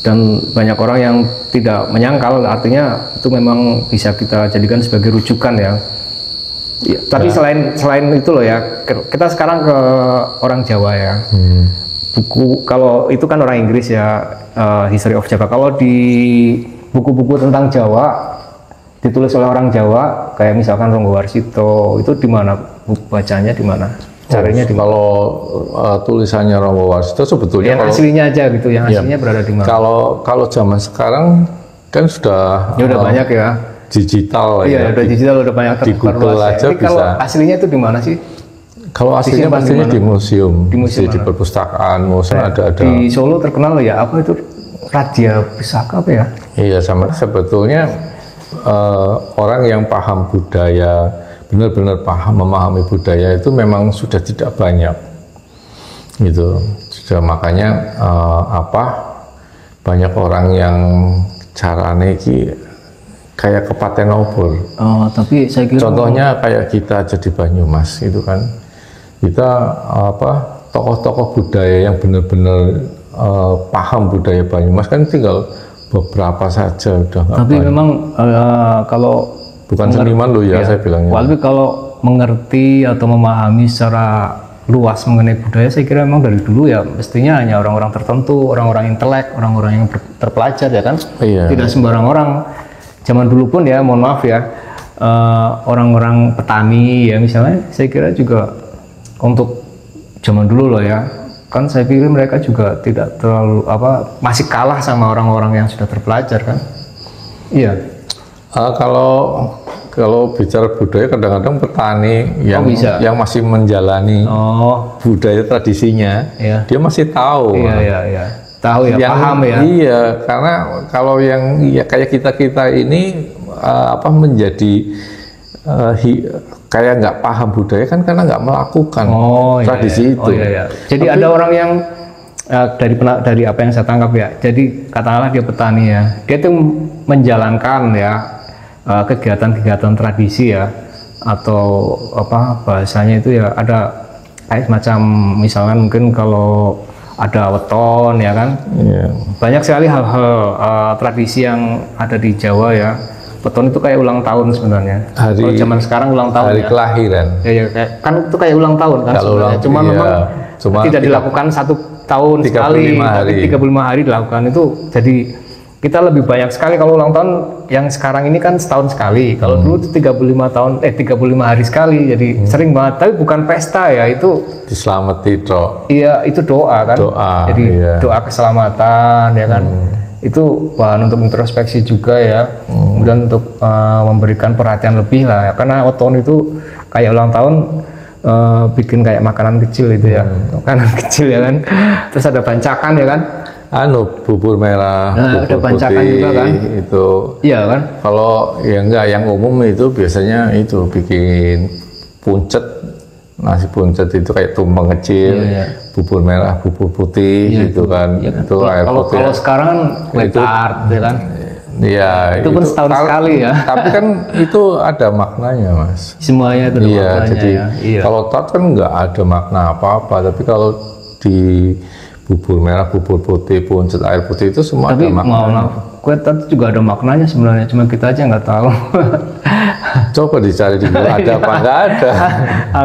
Dan banyak orang yang tidak menyangkal, artinya itu memang bisa kita jadikan sebagai rujukan ya. Tapi selain itu loh ya, kita sekarang ke orang Jawa ya. Buku, kalau itu kan orang Inggris ya, History of Java. Kalau di buku-buku tentang Jawa ditulis oleh orang Jawa, kayak misalkan Ronggo Warsito, itu di mana bacanya, di mana? Caranya
kalau tulisannya Ronggo Warsito sebetulnya
yang aslinya aja gitu, yang aslinya berada di mana?
Kalau zaman sekarang kan sudah
banyak ya,
digital
udah digital, udah banyak
di Google aja bisa.
Kalau aslinya itu di mana sih?
Kalau aslinya pastinya di museum, di perpustakaan, ada
di Solo terkenal ya, apa itu Radia Pusaka apa ya?
Iya, sama sebetulnya orang yang paham budaya, benar-benar memahami budaya itu memang sudah tidak banyak gitu. Sudah makanya banyak orang yang carane kayak kepaten obor.
Tapi saya kira
contohnya kayak kita jadi Banyumas gitu kan. Kita tokoh-tokoh budaya yang benar-benar paham budaya Banyumas kan tinggal beberapa saja udah.
Tapi memang kalau
bukan seniman loh ya, saya bilangnya.
Tapi kalau mengerti atau memahami secara luas mengenai budaya, saya kira memang dari dulu ya mestinya hanya orang-orang tertentu, orang-orang intelek, orang-orang yang terpelajar ya kan. Tidak sembarang orang. Zaman dulu pun ya, mohon maaf ya, orang-orang petani ya misalnya, saya kira juga untuk zaman dulu loh ya, kan saya pikir mereka juga tidak terlalu masih kalah sama orang-orang yang sudah terpelajar kan. Iya.
Kalau bicara budaya, kadang-kadang petani yang masih menjalani budaya tradisinya, dia masih tahu.
tahu ya, paham ya.
Iya, karena kalau yang ya kayak kita ini menjadi kayak nggak paham budaya kan karena nggak melakukan tradisi itu.
Oh, iya. Jadi ada orang yang dari apa yang saya tangkap ya. Jadi katakanlah dia petani ya, dia itu menjalankan ya kegiatan-kegiatan tradisi ya, atau bahasanya itu ya ada kayak semacam misalkan mungkin kalau ada weton ya kan, banyak sekali hal-hal tradisi yang ada di Jawa ya. Weton itu kayak ulang tahun sebenarnya. Kalau zaman sekarang ulang tahun
hari kelahiran.
Ya, kan itu kayak ulang tahun kan sebenarnya. Cuma memang tidak dilakukan 1 tahun sekali, tapi 35 hari dilakukan itu. Jadi kita lebih banyak sekali kalau ulang tahun yang sekarang ini kan setahun sekali. Kalau dulu itu 35 hari sekali. Jadi sering banget, tapi bukan pesta ya, itu
diselamati toh.
Iya, itu doa kan. Jadi doa keselamatan ya kan. Itu bahan untuk introspeksi juga ya. Kemudian untuk memberikan perhatian lebih lah ya. Karena weton itu kayak ulang tahun bikin kayak makanan kecil itu ya. Makanan kecil ya kan. Terus ada bancakan ya kan.
Bubur merah,
ada
bubur
bancakan
putih,
juga kan?
Itu.
Iya kan?
Kalau yang umum itu biasanya itu bikin puncet, nasi puncet itu kayak tumpeng kecil, bubur merah, bubur putih gitu kan. Itu air putih.
Kalau sekarang letart, ya kan?
Iya.
Itu pun setahun sekali ya.
Tapi kan itu ada maknanya, Mas.
Semuanya itu ada maknanya.
Jadi kalau tart kan nggak ada makna apa-apa, tapi kalau di bubur merah, bubur putih, puncet, air putih itu semua ada maknanya.
Kue tart juga ada maknanya sebenarnya, cuma kita aja nggak tahu.
Coba dicari di Google ada apa nggak ada.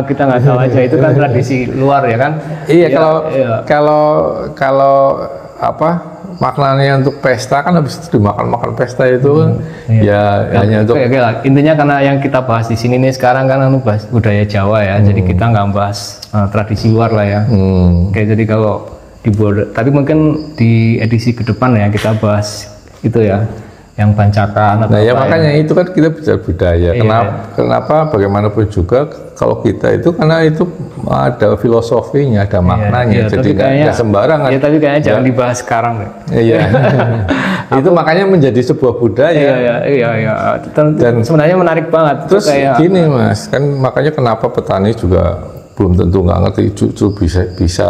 Kita nggak tahu aja, itu kan tradisi luar ya kan.
Iya, kalau maknanya untuk pesta kan habis itu dimakan pesta itu hanya untuk
intinya karena yang kita bahas di sini nih sekarang kan bahas budaya Jawa ya, jadi kita nggak bahas tradisi luar lah ya. Jadi kalau tapi mungkin di edisi ke depan ya kita bahas itu ya, yang bancakan atau
makanya itu kan kita bicara budaya. Kenapa bagaimanapun juga kalau kita itu karena itu ada filosofinya, ada maknanya, jadi nggak sembarangan.
Ya, tapi kayaknya jangan dibahas sekarang deh.
Iya. Itu makanya menjadi sebuah budaya.
Iya. Dan sebenarnya menarik banget.
Terus gini Mas, kan makanya kenapa petani juga belum tentu nggak ngerti, justru bisa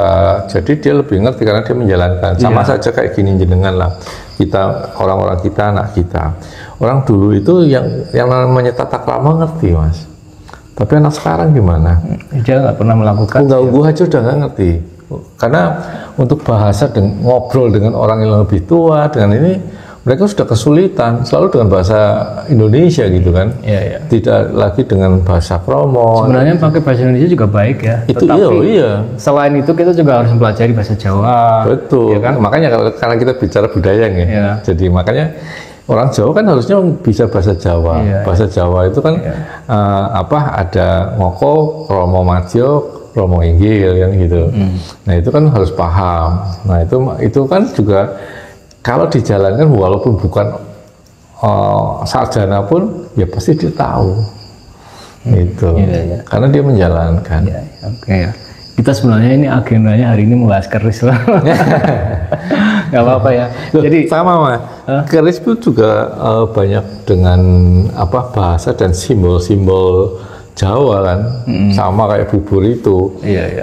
jadi dia lebih ngerti karena dia menjalankan. Sama saja kayak gini jenengan lah, kita orang-orang kita, anak kita, orang dulu itu yang namanya tata krama ngerti Mas, tapi anak sekarang gimana?
Dia nggak pernah melakukan.
Unggah-ungguh aja udah nggak ngerti, karena untuk bahasa dan ngobrol dengan orang yang lebih tua dengan ini mereka sudah kesulitan, selalu dengan bahasa Indonesia gitu kan. Tidak lagi dengan bahasa Kromo.
Sebenarnya pakai bahasa Indonesia juga baik ya.
Itu iya.
Selain itu kita juga harus mempelajari bahasa Jawa.
Betul.
Ya kan?
Makanya karena kita bicara budaya nih. Jadi makanya orang Jawa kan harusnya bisa bahasa Jawa. Bahasa Jawa itu kan ada ngoko, Kromo Madyo, Kromo Inggil kan gitu. Nah itu kan harus paham. Nah itu kan juga kalau dijalankan walaupun bukan sarjana pun ya pasti dia tahu itu karena dia menjalankan.
Oke ya. Kita sebenarnya ini agendanya hari ini membahas keris lah. Nggak apa-apa ya.
Jadi sama Mas. Keris itu juga banyak dengan bahasa dan simbol-simbol Jawa kan, sama kayak bubur itu.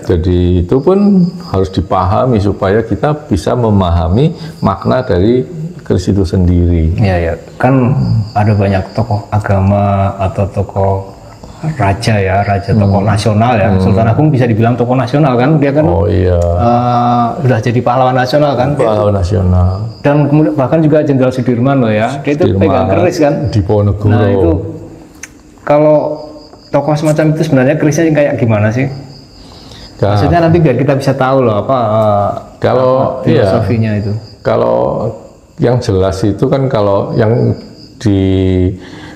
Jadi itu pun harus dipahami supaya kita bisa memahami makna dari keris itu sendiri.
Kan ada banyak tokoh agama atau tokoh raja ya, tokoh nasional ya. Sultan Agung bisa dibilang tokoh nasional kan, dia kan. Udah jadi pahlawan nasional kan.
Pahlawan nasional.
Dan kemudian bahkan juga Jenderal Sudirman loh ya, dia itu pegang keris kan.
Diponegoro.
Nah itu kalau tokoh semacam itu sebenarnya kerisnya kayak gimana sih? Maksudnya nanti biar kita bisa tahu loh kalau filosofinya itu.
Kalau yang jelas itu kan kalau yang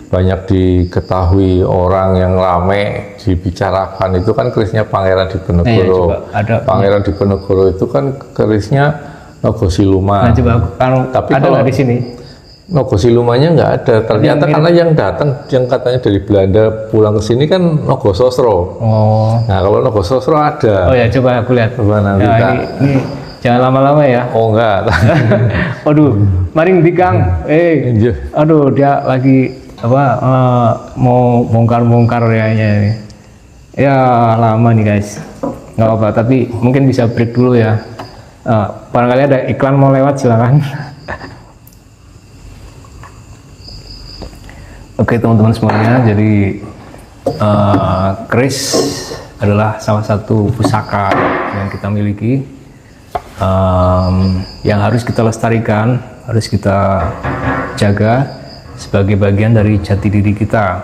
banyak diketahui orang yang rame dibicarakan itu kan kerisnya Pangeran Diponegoro. Pangeran Diponegoro itu kan kerisnya Nogosiluman.
Tapi kalau di sini
Nogosilumannya nggak ada, ternyata karena yang datang yang katanya dari Belanda pulang ke sini kan Nogososro. Nah kalau Nogososro ada.
Coba aku lihat.
Coba nanti
ini Jangan lama-lama ya.
Oh enggak.
Waduh, maring di Kang. Aduh, dia lagi apa mau bongkar-bongkar kayaknya ini. Ya lama nih guys. Nggak apa-apa, tapi mungkin bisa break dulu ya. Barangkali ada iklan mau lewat, silakan. Oke teman-teman semuanya, jadi keris adalah salah satu pusaka yang kita miliki, yang harus kita lestarikan, harus kita jaga sebagai bagian dari jati diri kita,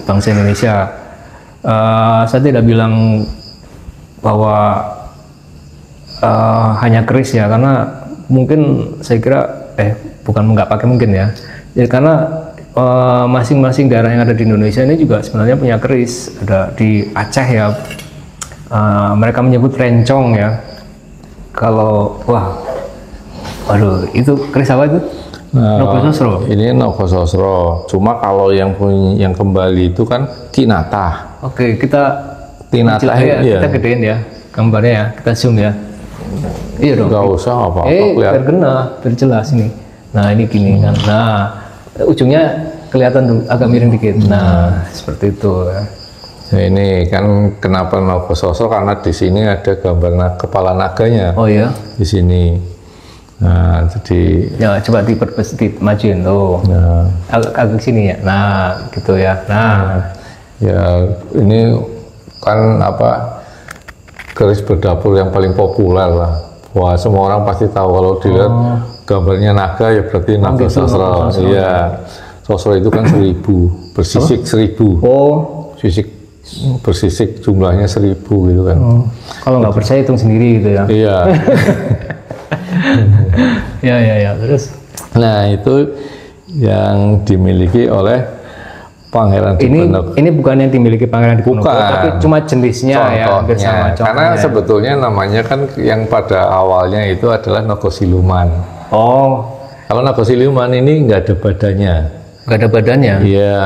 bangsa Indonesia. Saya tidak bilang bahwa hanya keris ya, karena mungkin saya kira bukan nggak pakai mungkin ya, karena masing-masing daerah yang ada di Indonesia ini juga sebenarnya punya keris. Ada di Aceh ya, mereka menyebut rencong ya. Kalau waduh, itu keris apa itu? Nogososro.
Ini Nogososro. Cuma kalau yang kembali itu kan Tinata.
Oke, kita
Tinata
ya, kita gedein ya gambarnya ya, kita zoom ya. Iya dong.
Gak usah apa-apa.
Biar kena, biar jelas ini. Nah ini gini kan. Nah ujungnya kelihatan dulu, agak miring dikit. Nah seperti itu ya.
Nah, ini kan kenapa Nogososro, karena di sini ada gambar kepala naganya.
Oh ya.
Di sini. Nah jadi
ya coba majuin tuh. Nah. Agak sini ya. Nah gitu ya. Nah
ya ini kan apa, keris berdapur yang paling populer lah. Wah, semua orang pasti tahu kalau dilihat gambarnya naga ya berarti Nogososro. Iya. Sosro itu kan 1000, bersisik 1000. Oh. Sisik bersisik jumlahnya 1000 gitu kan.
Kalau nggak percaya hitung sendiri gitu ya.
Iya.
Ya terus.
Nah, itu yang dimiliki oleh Pangeran Diponegoro.
Ini bukan yang dimiliki Pangeran Diponegoro, tapi cuma jenisnya ya, hampir sama.
Karena sebetulnya namanya kan yang pada awalnya itu adalah Nogosiluman.
Oh.
Kalau Nogosiluman ini nggak ada badannya.
Nggak ada badannya?
Iya.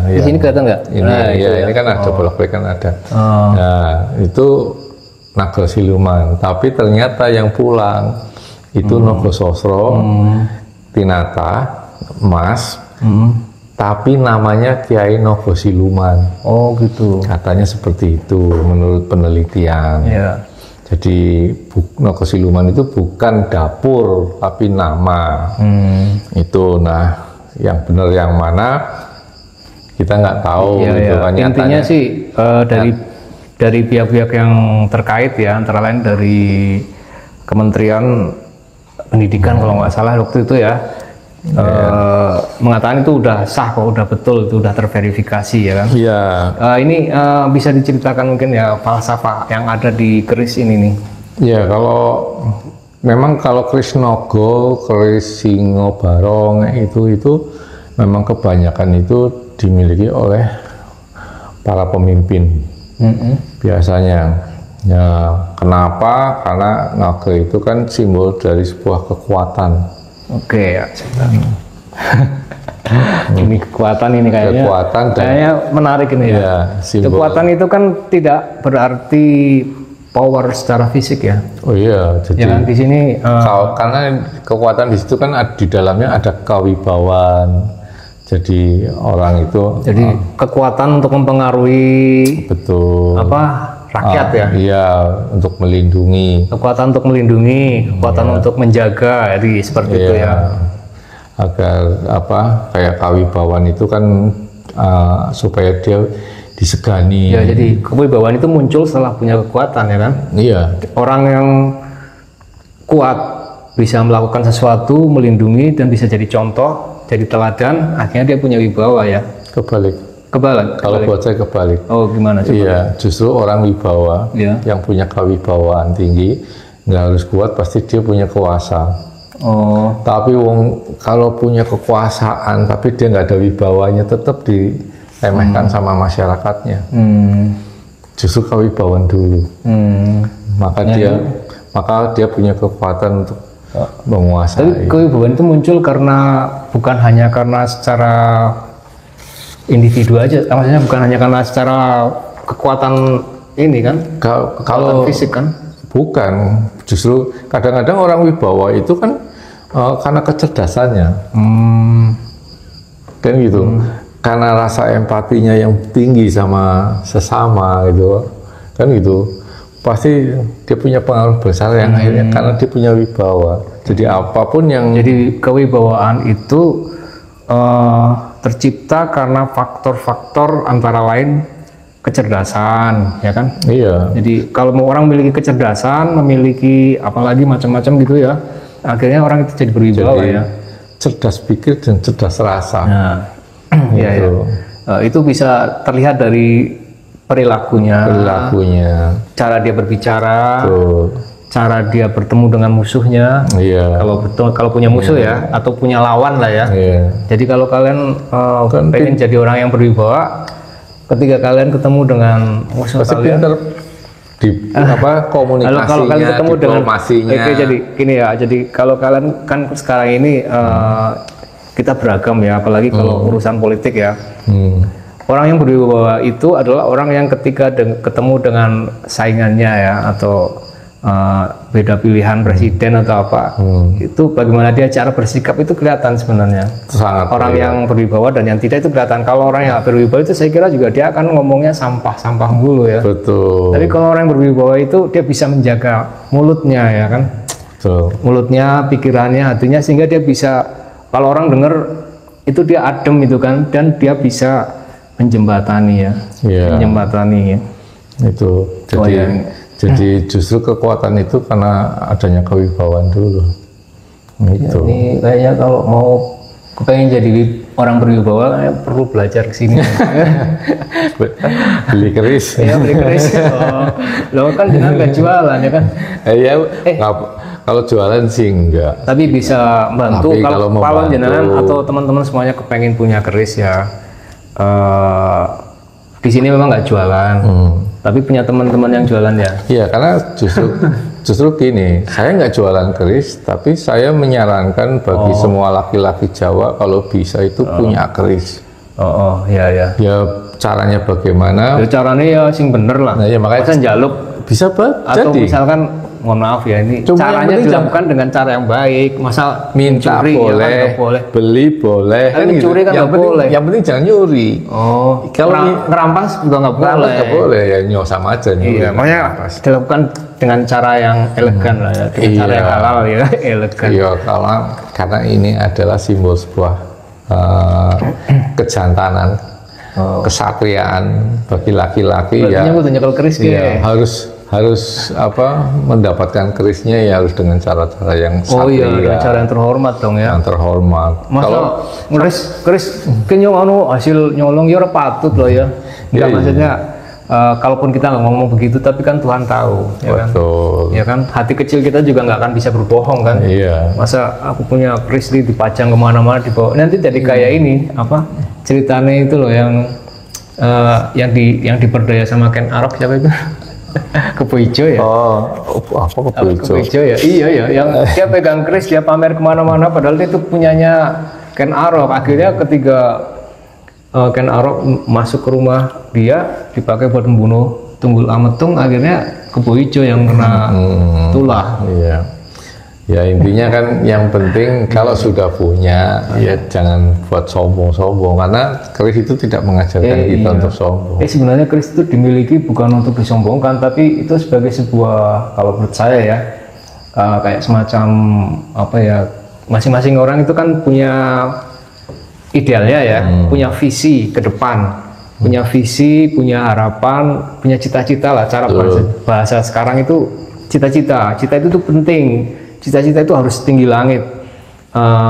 Di sini kelihatan nggak?
Ini kan ada bolak-balik kan ada. Nah, itu Nogosiluman. Tapi ternyata yang pulang itu Nogososro, Tinata, Mas. Tapi namanya Kiai Nogosiluman.
Oh gitu. Katanya
seperti itu menurut penelitian.
Yeah.
Jadi Nogosiluman itu bukan dapur tapi nama. Itu nah yang benar yang mana kita nggak tahu. Gitu, kan,
intinya sih dari pihak-pihak yang terkait ya, antara lain dari Kementerian Pendidikan kalau nggak salah waktu itu ya. Mengatakan itu udah sah kok, udah betul, itu udah terverifikasi ya kan.
Iya.
Ini bisa diceritakan mungkin ya falsafah yang ada di keris ini nih.
Ya memang kalau keris Nogo, keris Singo Barong itu memang kebanyakan itu dimiliki oleh para pemimpin biasanya. Ya kenapa? Karena naga itu kan simbol dari sebuah kekuatan.
Oke ya, ini kekuatan ini kayaknya. Kayaknya menarik ini ya. Kekuatan itu kan tidak berarti power secara fisik ya.
Oh iya, jadi
ya, di sini
karena kekuatan di situ kan di dalamnya ada kewibawaan. Jadi orang itu
kekuatan untuk mempengaruhi rakyat ya.
Iya, untuk melindungi.
Kekuatan untuk melindungi, kekuatan untuk menjaga, jadi seperti itu ya.
Agar kayak kewibawaan itu kan supaya dia disegani.
Ya, jadi kewibawaan itu muncul setelah punya kekuatan ya kan.
Iya.
Orang yang kuat bisa melakukan sesuatu, melindungi dan bisa jadi contoh, jadi teladan, akhirnya dia punya wibawa ya.
Kebalik.
Kalau
buat saya kebalik.
Oh gimana coba?
Iya, justru orang wibawa yang punya kewibawaan tinggi nggak harus kuat, pasti dia punya kuasa.
Oh.
Tapi kalau punya kekuasaan tapi dia nggak ada wibawanya, tetap diremehkan sama masyarakatnya. Justru kewibawaan dulu. Maka dia punya kekuatan untuk menguasai.
Tapi kewibawaan itu muncul bukan hanya karena secara individu aja, maksudnya bukan hanya karena secara kekuatan ini kan, kalau fisik kan.
Bukan, justru kadang-kadang orang wibawa itu kan karena kecerdasannya, kan gitu, karena rasa empatinya yang tinggi sama sesama gitu, kan gitu, pasti dia punya pengaruh besar yang akhirnya karena dia punya wibawa. Jadi apapun yang
kewibawaan itu tercipta karena faktor-faktor antara lain kecerdasan, ya kan?
Iya.
Jadi kalau mau orang memiliki kecerdasan, memiliki apalagi macam-macam gitu ya, akhirnya orang itu jadi berwibawa ya.
Cerdas pikir dan cerdas rasa.
Nah, iya ya. Itu bisa terlihat dari perilakunya, cara dia berbicara, cara dia bertemu dengan musuhnya.
Iya.
Kalau punya musuh ya, atau punya lawan lah ya.
Iya.
Jadi kalau kalian pengen jadi orang yang berwibawa, ketika kalian ketemu dengan musuh kalian,
pinter di komunikasinya,
kalau kalian ketemu
diplomasinya.
Jadi gini ya, jadi kalau kalian kan sekarang ini kita beragam ya, apalagi kalau urusan politik ya. Orang yang berwibawa itu adalah orang yang ketika ketemu dengan saingannya ya, atau beda pilihan presiden atau apa, itu bagaimana dia cara bersikap itu kelihatan sebenarnya.
Sangat
orang yang berwibawa dan yang tidak itu kelihatan. Kalau orang yang berwibawa itu saya kira juga dia akan ngomongnya sampah mulu ya.
Betul.
Tapi kalau orang yang berwibawa itu dia bisa menjaga mulutnya ya kan.
Betul.
Mulutnya, pikirannya, hatinya, sehingga dia bisa, kalau orang dengar itu dia adem itu kan, dan dia bisa menjembatani ya. Menjembatani ya.
Itu jadi jadi justru kekuatan itu karena adanya kewibawaan dulu. Itu.
Ini kayaknya kalau mau kepengen jadi orang berwibawa perlu belajar ke sini.
Beli keris.
Ya beli keris. Lo kan jangan nggak jualan ya kan?
Kalau jualan sih enggak.
Tapi bisa bantu kalau jenengan atau teman-teman semuanya kepengen punya keris ya. Di sini memang nggak jualan. Tapi punya teman-teman yang jualan ya? Iya,
karena justru gini, saya nggak jualan keris, tapi saya menyarankan bagi semua laki-laki Jawa kalau bisa itu punya keris.
Ya.
Ya caranya bagaimana?
Ya caranya ya sing bener lah.
Nah, ya makanya
jaluk
bisa
atau
jadi.
Misalkan mohon maaf ya, ini
cuma
caranya dilakukan dengan cara yang baik. Masa
minta
mencuri,
boleh,
ya kan, boleh,
beli boleh,
kan mencuri gitu. Kan nggak boleh.
Yang penting jangan nyuri.
Kalau ngerampas juga nggak boleh.
Nggak boleh ya, nyok sama aja nyuri.
Iya, makanya dilakukan dengan cara yang elegan lah ya, dengan cara yang halal ya, elegan.
Iya, karena ini adalah simbol sebuah kejantanan, kesatriaan bagi laki-laki ya.
Nyekel keris
ya. Harus mendapatkan kerisnya ya harus dengan cara-cara yang satria.
Dengan cara yang terhormat dong ya.
Yang terhormat.
Kalau keris kenyong hasil nyolong ya patut loh ya. Enggak maksudnya kalaupun kita nggak ngomong begitu, tapi kan Tuhan tahu, ya kan? Ya kan, hati kecil kita juga nggak akan bisa berbohong kan?
Iya.
Masa aku punya keris dipajang kemana-mana dibawa, nanti jadi kayak ini ceritanya itu loh yang diperdaya sama Ken Arok, siapa itu? Kebo Ijo ya? Kebo Ijo ya? Iya ya, yang dia pegang keris, dia pamer kemana-mana, padahal dia itu punyanya Ken Arok. Akhirnya ketika Ken Arok masuk ke rumah dia, dipakai buat membunuh Tunggul Ametung, akhirnya Kebo Ijo yang kena tulah.
Iya. Ya intinya kan yang penting kalau sudah punya ya jangan buat sombong-sombong, karena keris itu tidak mengajarkan kita untuk sombong.
Sebenarnya keris itu dimiliki bukan untuk disombongkan, tapi itu sebagai sebuah, kalau menurut saya ya, kayak semacam masing-masing orang itu kan punya idealnya ya, punya visi ke depan, punya visi, punya harapan, punya cita-cita lah. Cara bahasa sekarang itu cita-cita itu tuh penting. Cita-cita itu harus tinggi langit,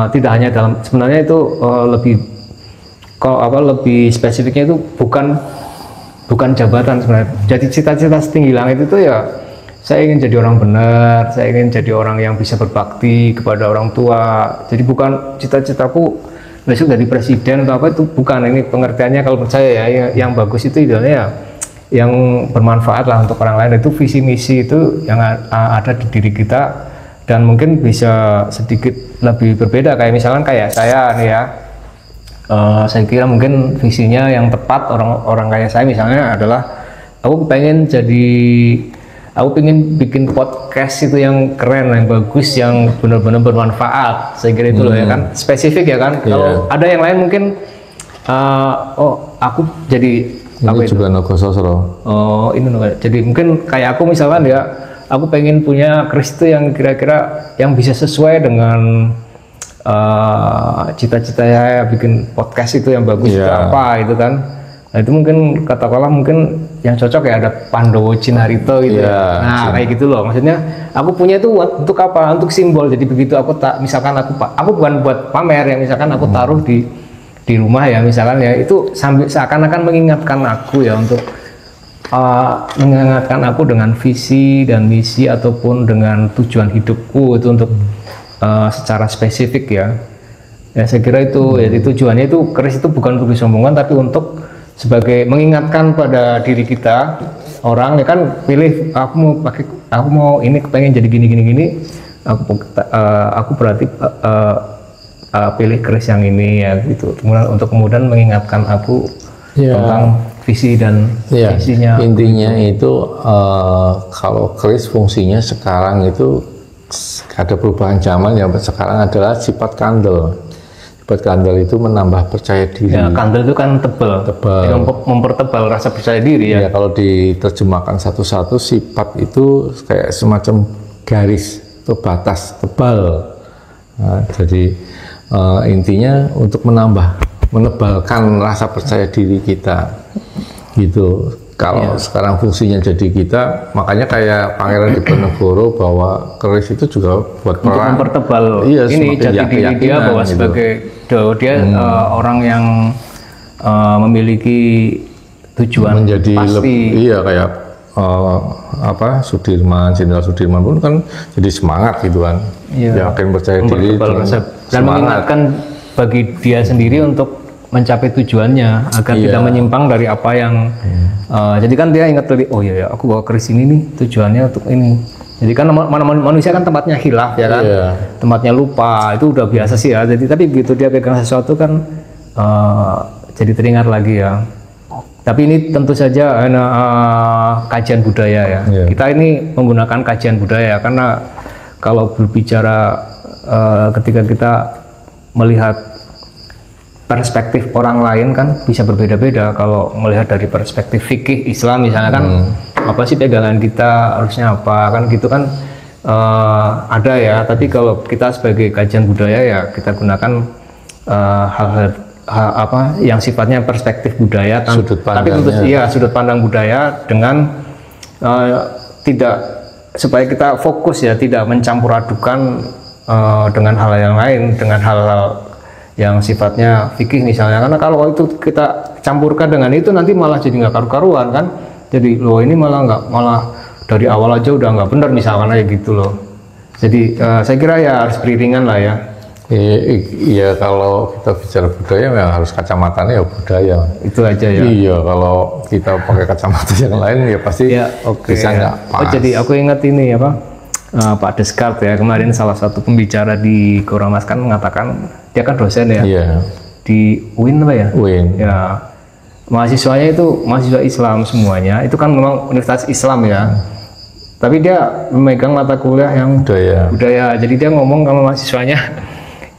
tidak hanya dalam, sebenarnya itu lebih spesifiknya itu bukan jabatan sebenarnya. Jadi cita-cita setinggi langit itu ya, saya ingin jadi orang benar, saya ingin jadi orang yang bisa berbakti kepada orang tua. Jadi bukan cita-citaku besok jadi presiden atau apa, itu bukan. Ini pengertiannya kalau menurut saya ya, yang bagus itu idealnya ya yang bermanfaat lah untuk orang lain. Itu visi misi itu yang ada di diri kita, dan mungkin bisa sedikit lebih berbeda. Kayak misalkan kayak saya nih ya, saya kira mungkin visinya yang tepat orang kayak saya misalnya adalah aku pengen jadi aku pengen bikin podcast itu yang keren, yang bagus, yang benar-benar bermanfaat. Saya kira itu loh ya kan, spesifik ya kan. Kalau ada yang lain mungkin, oh aku jadi
ini
apa
juga Nogo Sosro.
Oh ini jadi mungkin kayak aku misalkan ya, aku pengen punya keris itu yang kira-kira yang bisa sesuai dengan cita-cita ya, bikin podcast itu yang bagus itu apa itu kan. Nah itu mungkin katakanlah mungkin yang cocok ya ada Pandowo Cinarito gitu ya. Nah kayak gitu loh, maksudnya aku punya itu untuk apa? Untuk simbol. Jadi begitu aku misalkan aku bukan buat pamer ya, misalkan aku taruh di rumah ya misalkan ya, itu sambil seakan-akan mengingatkan aku ya, untuk mengingatkan aku dengan visi dan misi ataupun dengan tujuan hidupku itu untuk secara spesifik ya. Ya saya kira itu ya, tujuannya itu keris itu bukan untuk disombongkan, tapi untuk sebagai mengingatkan pada diri kita orang ya kan, pilih aku mau ini kepengen jadi gini aku berarti pilih keris yang ini ya gitu, untuk kemudian mengingatkan aku tentang visi dan misinya.
Intinya itu kalau keris fungsinya sekarang itu ada perubahan zaman ya, sekarang adalah sifat kandel. Sifat kandel itu menambah percaya diri.
Ya, kandel itu kan tebal. Mempertebal rasa percaya diri ya.
Ya, kalau diterjemahkan satu-satu, sifat itu kayak semacam garis atau batas tebal. Nah, jadi intinya untuk menebalkan rasa percaya diri kita. Gitu. Kalau sekarang fungsinya jadi kita, makanya kayak Pangeran Diponegoro bahwa keris itu juga buat
untuk mempertebal ini jati diri dia, bahwa gitu. Sebagai dia orang yang memiliki tujuan
menjadi
pasti.
Iya kayak Sudirman, Jenderal Sudirman pun kan jadi semangat gitu kan, yakin percaya diri
dan mengingatkan bagi dia sendiri untuk mencapai tujuannya agar tidak menyimpang dari apa yang jadi kan dia ingat tadi, oh iya ya aku bawa keris ini nih tujuannya untuk ini. Jadi kan manusia kan tempatnya hilaf ya kan, tempatnya lupa, itu udah biasa sih ya. Jadi tapi begitu dia pegang sesuatu kan jadi teringat lagi ya. Tapi ini tentu saja kajian budaya ya. Kita ini menggunakan kajian budaya karena kalau berbicara ketika kita melihat perspektif orang lain kan bisa berbeda-beda. Kalau melihat dari perspektif fikih Islam misalnya kan, apa sih pegangan kita, harusnya apa kan gitu kan, ada ya. Tapi kalau kita sebagai kajian budaya ya kita gunakan hal-hal apa yang sifatnya perspektif budaya, tapi tentu sudut pandang budaya dengan tidak, supaya kita fokus ya, tidak mencampur adukan dengan hal yang lain, dengan hal-hal yang sifatnya fikih misalnya. Karena kalau itu kita campurkan dengan itu nanti malah jadi nggak karu-karuan kan. Jadi loh ini malah dari awal aja udah nggak benar misalkan aja gitu loh. Jadi saya kira ya harus beriringan lah ya.
Iya kalau kita bicara budaya memang harus kacamatanya ya budaya.
Itu aja ya.
Iya kalau kita pakai kacamata yang lain ya pasti bisa nggak pas.
Oh jadi aku ingat ini apa, Pak Descartes ya kemarin salah satu pembicara di Koramas kan mengatakan, dia kan dosen ya di UIN apa ya?
UIN.
Ya mahasiswanya itu mahasiswa Islam semuanya, itu kan memang universitas Islam ya. Tapi dia memegang mata kuliah yang budaya. Jadi dia ngomong sama mahasiswanya,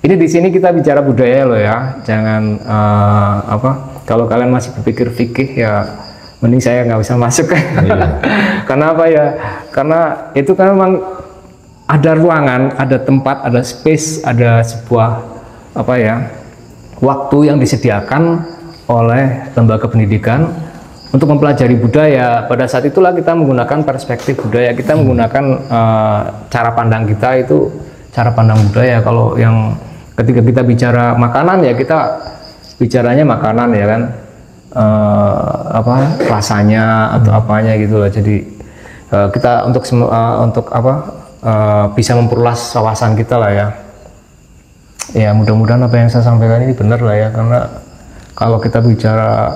ini di sini kita bicara budaya loh ya, jangan kalau kalian masih berpikir fikih ya mending saya nggak usah masuk. Karena apa ya? Karena itu kan memang ada ruangan, ada tempat, ada space, ada sebuah waktu yang disediakan oleh lembaga pendidikan untuk mempelajari budaya. Pada saat itulah kita menggunakan perspektif budaya, kita menggunakan cara pandang kita itu cara pandang budaya. Kalau yang ketika kita bicara makanan ya kita bicaranya makanan ya kan, rasanya atau apanya gitu loh. Jadi kita untuk bisa memperluas wawasan kita lah ya. Ya mudah-mudahan apa yang saya sampaikan ini benar lah ya, karena kalau kita bicara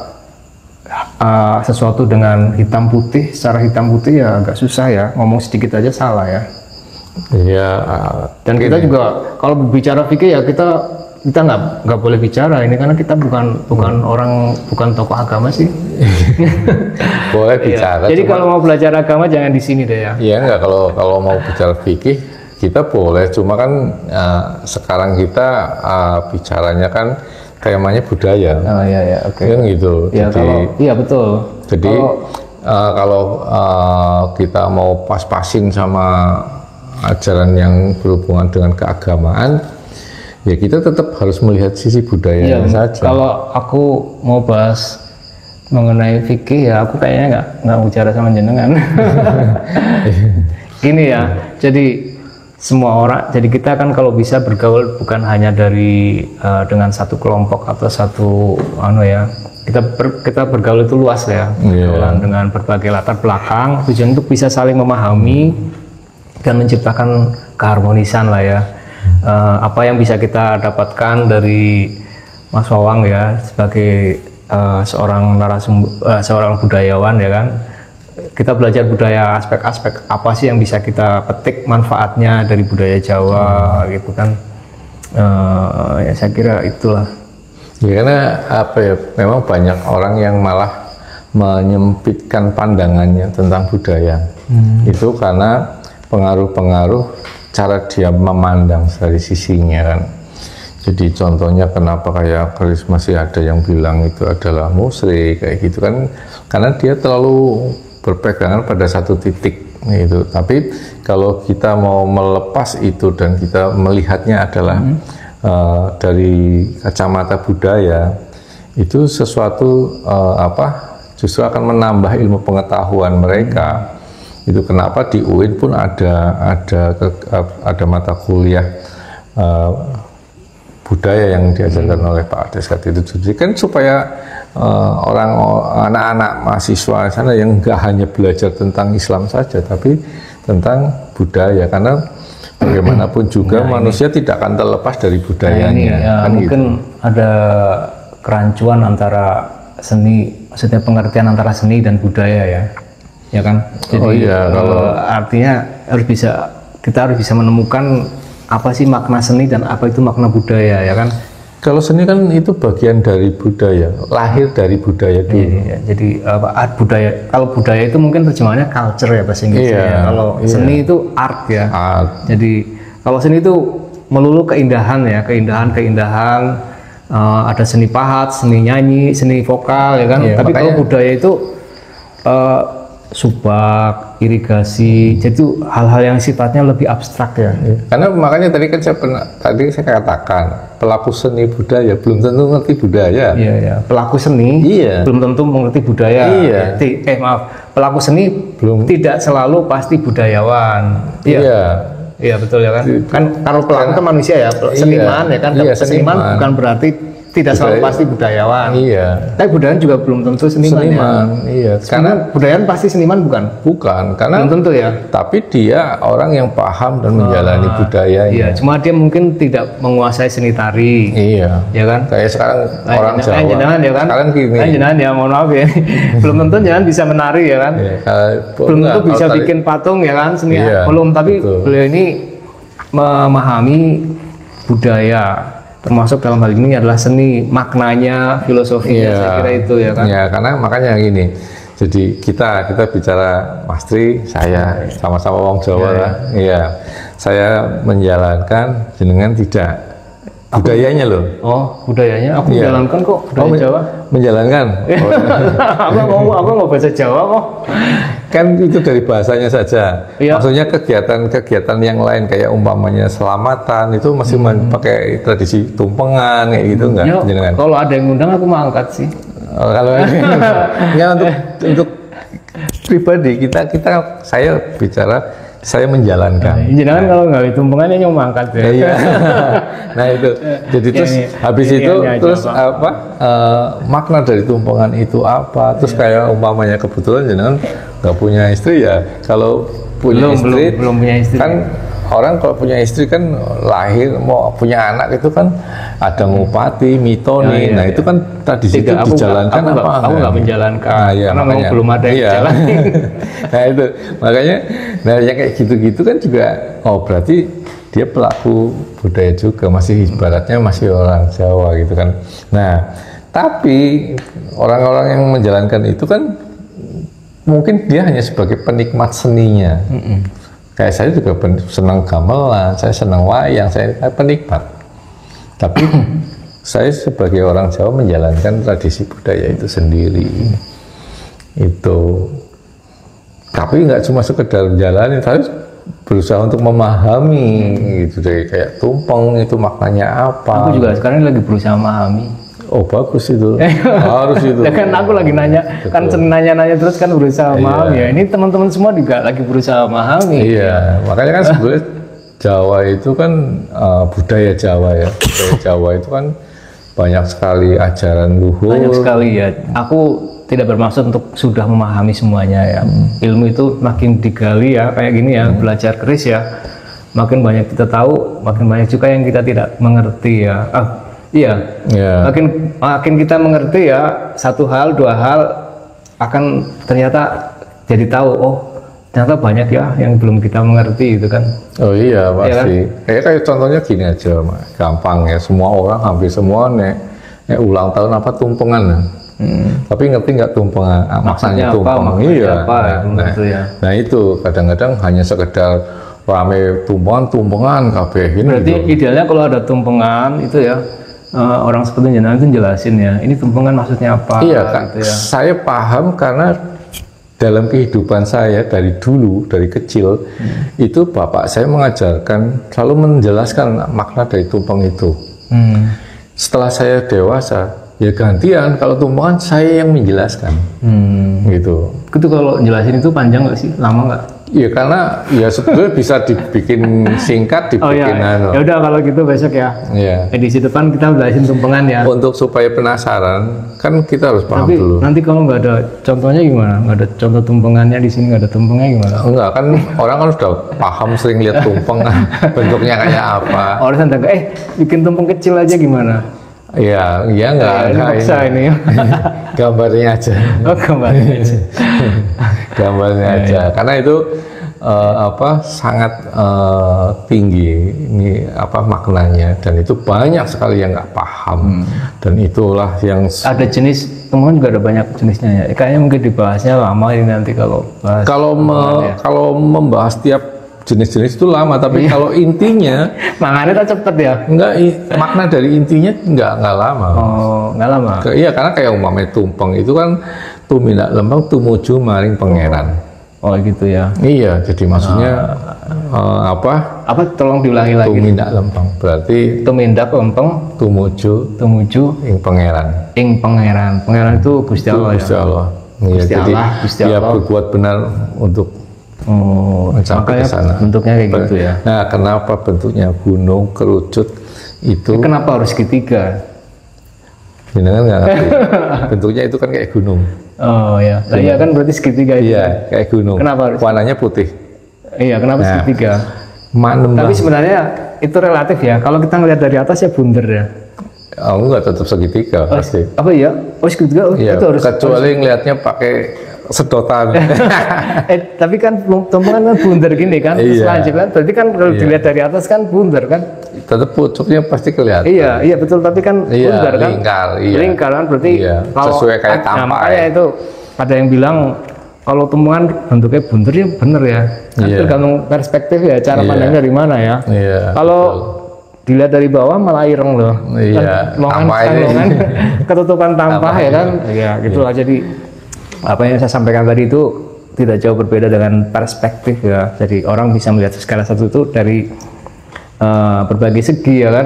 sesuatu dengan hitam putih, secara hitam putih ya agak susah ya, ngomong sedikit aja salah ya.
Iya.
Dan kita juga kalau berbicara fikih ya kita kita nggak boleh bicara ini karena kita bukan tokoh agama sih.
Boleh bicara.
Jadi kalau mau belajar agama jangan di sini deh ya.
Iya enggak, kalau mau bicara fikih kita boleh, cuma kan sekarang kita bicaranya kan temanya budaya.
Oh iya oke.
Kan gitu.
Ya, iya betul.
Jadi kalau kita mau pas-pasin sama ajaran yang berhubungan dengan keagamaan, ya kita tetap harus melihat sisi budaya saja. Kalau
aku mau bahas mengenai fikih ya aku kayaknya nggak bicara sama jenengan. Gini ya, jadi semua orang, jadi kita kan kalau bisa bergaul bukan hanya dengan satu kelompok atau satu kita bergaul itu luas ya, dengan berbagai latar belakang, tujuan untuk bisa saling memahami dan menciptakan keharmonisan lah ya. Apa yang bisa kita dapatkan dari Mas Wawang ya sebagai seorang budayawan ya kan, kita belajar budaya, aspek-aspek apa sih yang bisa kita petik manfaatnya dari budaya Jawa gitu kan. Ya saya kira itulah.
Ya, karena memang banyak orang yang malah menyempitkan pandangannya tentang budaya. Itu karena pengaruh-pengaruh cara dia memandang dari sisinya kan. Jadi contohnya kenapa kayak masih ada yang bilang itu adalah musyrik kayak gitu kan, karena dia terlalu berpegangan pada satu titik gitu. Tapi kalau kita mau melepas itu dan kita melihatnya adalah dari kacamata budaya, itu sesuatu justru akan menambah ilmu pengetahuan mereka. Itu kenapa di UIN pun ada mata kuliah budaya yang diajarkan oleh Pak Ades itu. Jadi kan supaya anak-anak mahasiswa sana yang enggak hanya belajar tentang Islam saja, tapi tentang budaya, karena bagaimanapun juga manusia tidak akan terlepas dari budayanya.
Kan mungkin gitu. Ada kerancuan antara seni, maksudnya pengertian antara seni dan budaya ya kan. Jadi artinya kita harus bisa menemukan apa sih makna seni dan apa itu makna budaya ya kan.
Kalau seni kan itu bagian dari budaya, lahir dari budaya dulu.
Jadi budaya, kalau budaya itu mungkin terjemahannya culture ya bahasa Inggrisnya. Kalau seni itu art ya. Jadi kalau seni itu melulu keindahan ya, keindahan. Ada seni pahat, seni nyanyi, seni vokal ya kan. Tapi kalau budaya itu subak, irigasi, jadi hal-hal yang sifatnya lebih abstrak ya.
Karena makanya tadi kan saya katakan pelaku seni budaya belum tentu ngerti budaya.
Iya. Pelaku seni belum tentu mengerti budaya. Pelaku seni tidak selalu pasti budayawan. Iya betul ya kan. Kan kalau pelaku kan manusia ya, seniman ya kan. Seniman bukan berarti tidak selalu pasti budayawan. Tapi budayawan juga belum tentu seniman. Karena budayawan pasti seniman bukan. Karena belum tentu ya.
Tapi dia orang yang paham dan menjalani budayanya.
Cuma dia mungkin tidak menguasai seni tari. Ya kan.
Kayak sekarang orang Jawa.
Jenengan ya kan. Sekarang gini. Jenengan ya mohon maaf ya. Belum tentu jenengan bisa menari ya kan. Belum tentu bisa bikin patung ya kan seni. Belum, tapi beliau ini memahami budaya. Termasuk dalam hal ini adalah seni, maknanya, filosofinya, saya kira itu ya kan.
Karena makanya gini, jadi kita bicara Mas Tri, saya sama-sama wong Jawa lah. Saya menjalankan, jenengan tidak. Budayanya loh.
Budayanya, aku menjalankan kok budaya Jawa.
Menjalankan.
Aku mau bahasa Jawa kok.
Kan itu dari bahasanya saja. Maksudnya kegiatan yang lain kayak umpamanya selamatan itu masih pakai tradisi tumpengan kayak gitu enggak?
Kalau ada yang ngundang aku mau angkat sih.
Kalau untuk pribadi saya bicara, saya menjalankan.
Jangan kalau nggak tumpengannya yang mau angkat ya.
Nah itu. Jadi terus habis itu terus makna dari tumpengan itu apa? Terus kayak umpamanya kebetulan jangan nggak punya istri ya. Kalau punya
belum punya istri
kan orang kalau punya istri kan lahir mau punya anak itu kan ada ngupati, mitoni. Nah itu kan tradisi itu dijalankan
aku nggak menjalankan karena memang belum ada yang jalan.
Nah itu makanya yang kayak gitu-gitu kan juga berarti dia pelaku budaya juga, masih ibaratnya masih orang Jawa gitu kan. Nah, tapi orang-orang yang menjalankan itu kan mungkin dia hanya sebagai penikmat seninya. Kayak saya juga senang gamelan, saya senang wayang, saya penikmat. Tapi saya sebagai orang Jawa menjalankan tradisi budaya itu sendiri. Itu. Tapi nggak cuma sekedar menjalani, tapi berusaha untuk memahami gitu, dari kayak tumpeng itu maknanya apa.
Aku juga sekarang lagi berusaha memahami.
Oh bagus itu, harus itu.
Ya kan aku lagi nanya, betul. Kan nanya-nanya terus kan berusaha memahami ya. Ini teman-teman semua juga lagi berusaha memahami.
Iya, makanya kan sebenarnya Jawa itu kan budaya Jawa ya. Budaya Jawa itu kan banyak sekali ajaran luhur.
Banyak sekali ya. Aku tidak bermaksud untuk sudah memahami semuanya ya. Ilmu itu makin digali ya, kayak gini ya, belajar keris ya. Makin banyak kita tahu, makin banyak juga yang kita tidak mengerti ya. Iya, makin kita mengerti ya, satu hal, dua hal akan ternyata jadi tahu, oh ternyata banyak ya yang belum kita mengerti itu kan.
Oh iya pasti.
Ya kan?
Kayak contohnya gini aja, gampang ya, semua orang hampir semua nek ulang tahun apa tumpengan. Tapi ngerti nggak tumpengan? Maksudnya tumpeng? Iya. Nah itu kadang-kadang hanya sekedar rame tumpengan kabeh ini.
Berarti gitu. Idealnya kalau ada tumpengan itu ya. Orang seperti jenengan itu jelasin ya, ini tumpengan maksudnya apa?
Iya Kak,
gitu ya.
Saya paham karena dalam kehidupan saya dari dulu, dari kecil, itu bapak saya mengajarkan, selalu menjelaskan makna dari tumpeng itu. Setelah saya dewasa, ya gantian, kalau tumpengan saya yang menjelaskan. Gitu.
Itu kalau jelasin itu panjang nggak sih? Lama nggak?
Iya karena ya sebetulnya bisa dibikin singkat, dibikin
Ya udah kalau gitu besok ya.
Iya.
Edisi depan kita belasin tumpengan ya.
Untuk supaya penasaran, kan kita harus paham dulu.
Nanti kalau nggak ada contohnya gimana? Nggak ada contoh tumpengannya di sini, nggak ada tumpengnya gimana?
Enggak kan orang kan sudah paham, sering lihat tumpeng bentuknya kayak apa.
Orang santai bikin tumpeng kecil aja gimana?
Iya enggak
ini.
Gambarnya aja.
Oh, gambarnya aja.
Gambarnya aja. Karena itu sangat tinggi ini maknanya, dan itu banyak sekali yang nggak paham. Dan itulah yang
ada jenis temuan juga ada banyak jenisnya ya. Kayaknya mungkin dibahasnya lama ini nanti kalau bahas.
Kalau membahas tiap jenis-jenis itu lama, tapi kalau intinya
maknanya tak cepet ya.
Enggak, makna dari intinya enggak lama.
Oh, enggak lama.
Iya, karena kayak umpamanya tumpeng itu kan tumindak lempeng tumuju maring pangeran.
Oh gitu ya.
Iya, jadi maksudnya apa?
Tolong diulangi lagi.
Tumindak lempeng berarti
tumindak lempeng
tumuju ing pangeran.
Ing pangeran. Pangeran itu Gusti Allah.
Gusti Allah. Iya, jadi dia berbuat benar untuk mencapai ke sana.
Bentuknya kayak gitu ya.
Nah, kenapa bentuknya gunung kerucut itu?
Kenapa harus segitiga?
Jenengan nggak ngerti. Bentuknya itu kan kayak gunung.
Oh ya. Nah, iya kan berarti segitiga itu.
Iya, kayak gunung.
Kenapa harus?
Warnanya putih.
Iya, kenapa segitiga? Tapi sebenarnya itu relatif ya. Kalau kita ngelihat dari atas ya bunder ya.
Oh, enggak, tetap segitiga pasti.
Apa ya? Oh, segitiga.
Iya, itu harus kecuali ngelihatnya pakai sedotan.
Tapi kan tumpengan kan bunder gini kan. Selanjutnya berarti kan kalau dilihat dari atas kan bunder kan.
Tetap pucuknya pasti kelihatan.
Iya betul, tapi kan bunder kan. Lingkar kan berarti kalau
sesuai kayak tampar.
Itu ada yang bilang kalau tumpengan bentuknya bunder ya bener ya. Kan tergantung perspektif ya, cara pandangnya dari mana ya. Kalau dilihat dari bawah malah ireng loh. Longan ketutupan tampah ya kan. Iya gitulah. Jadi apa yang saya sampaikan tadi itu tidak jauh berbeda dengan perspektif ya. Jadi orang bisa melihat segala sesuatu itu dari berbagai segi ya kan.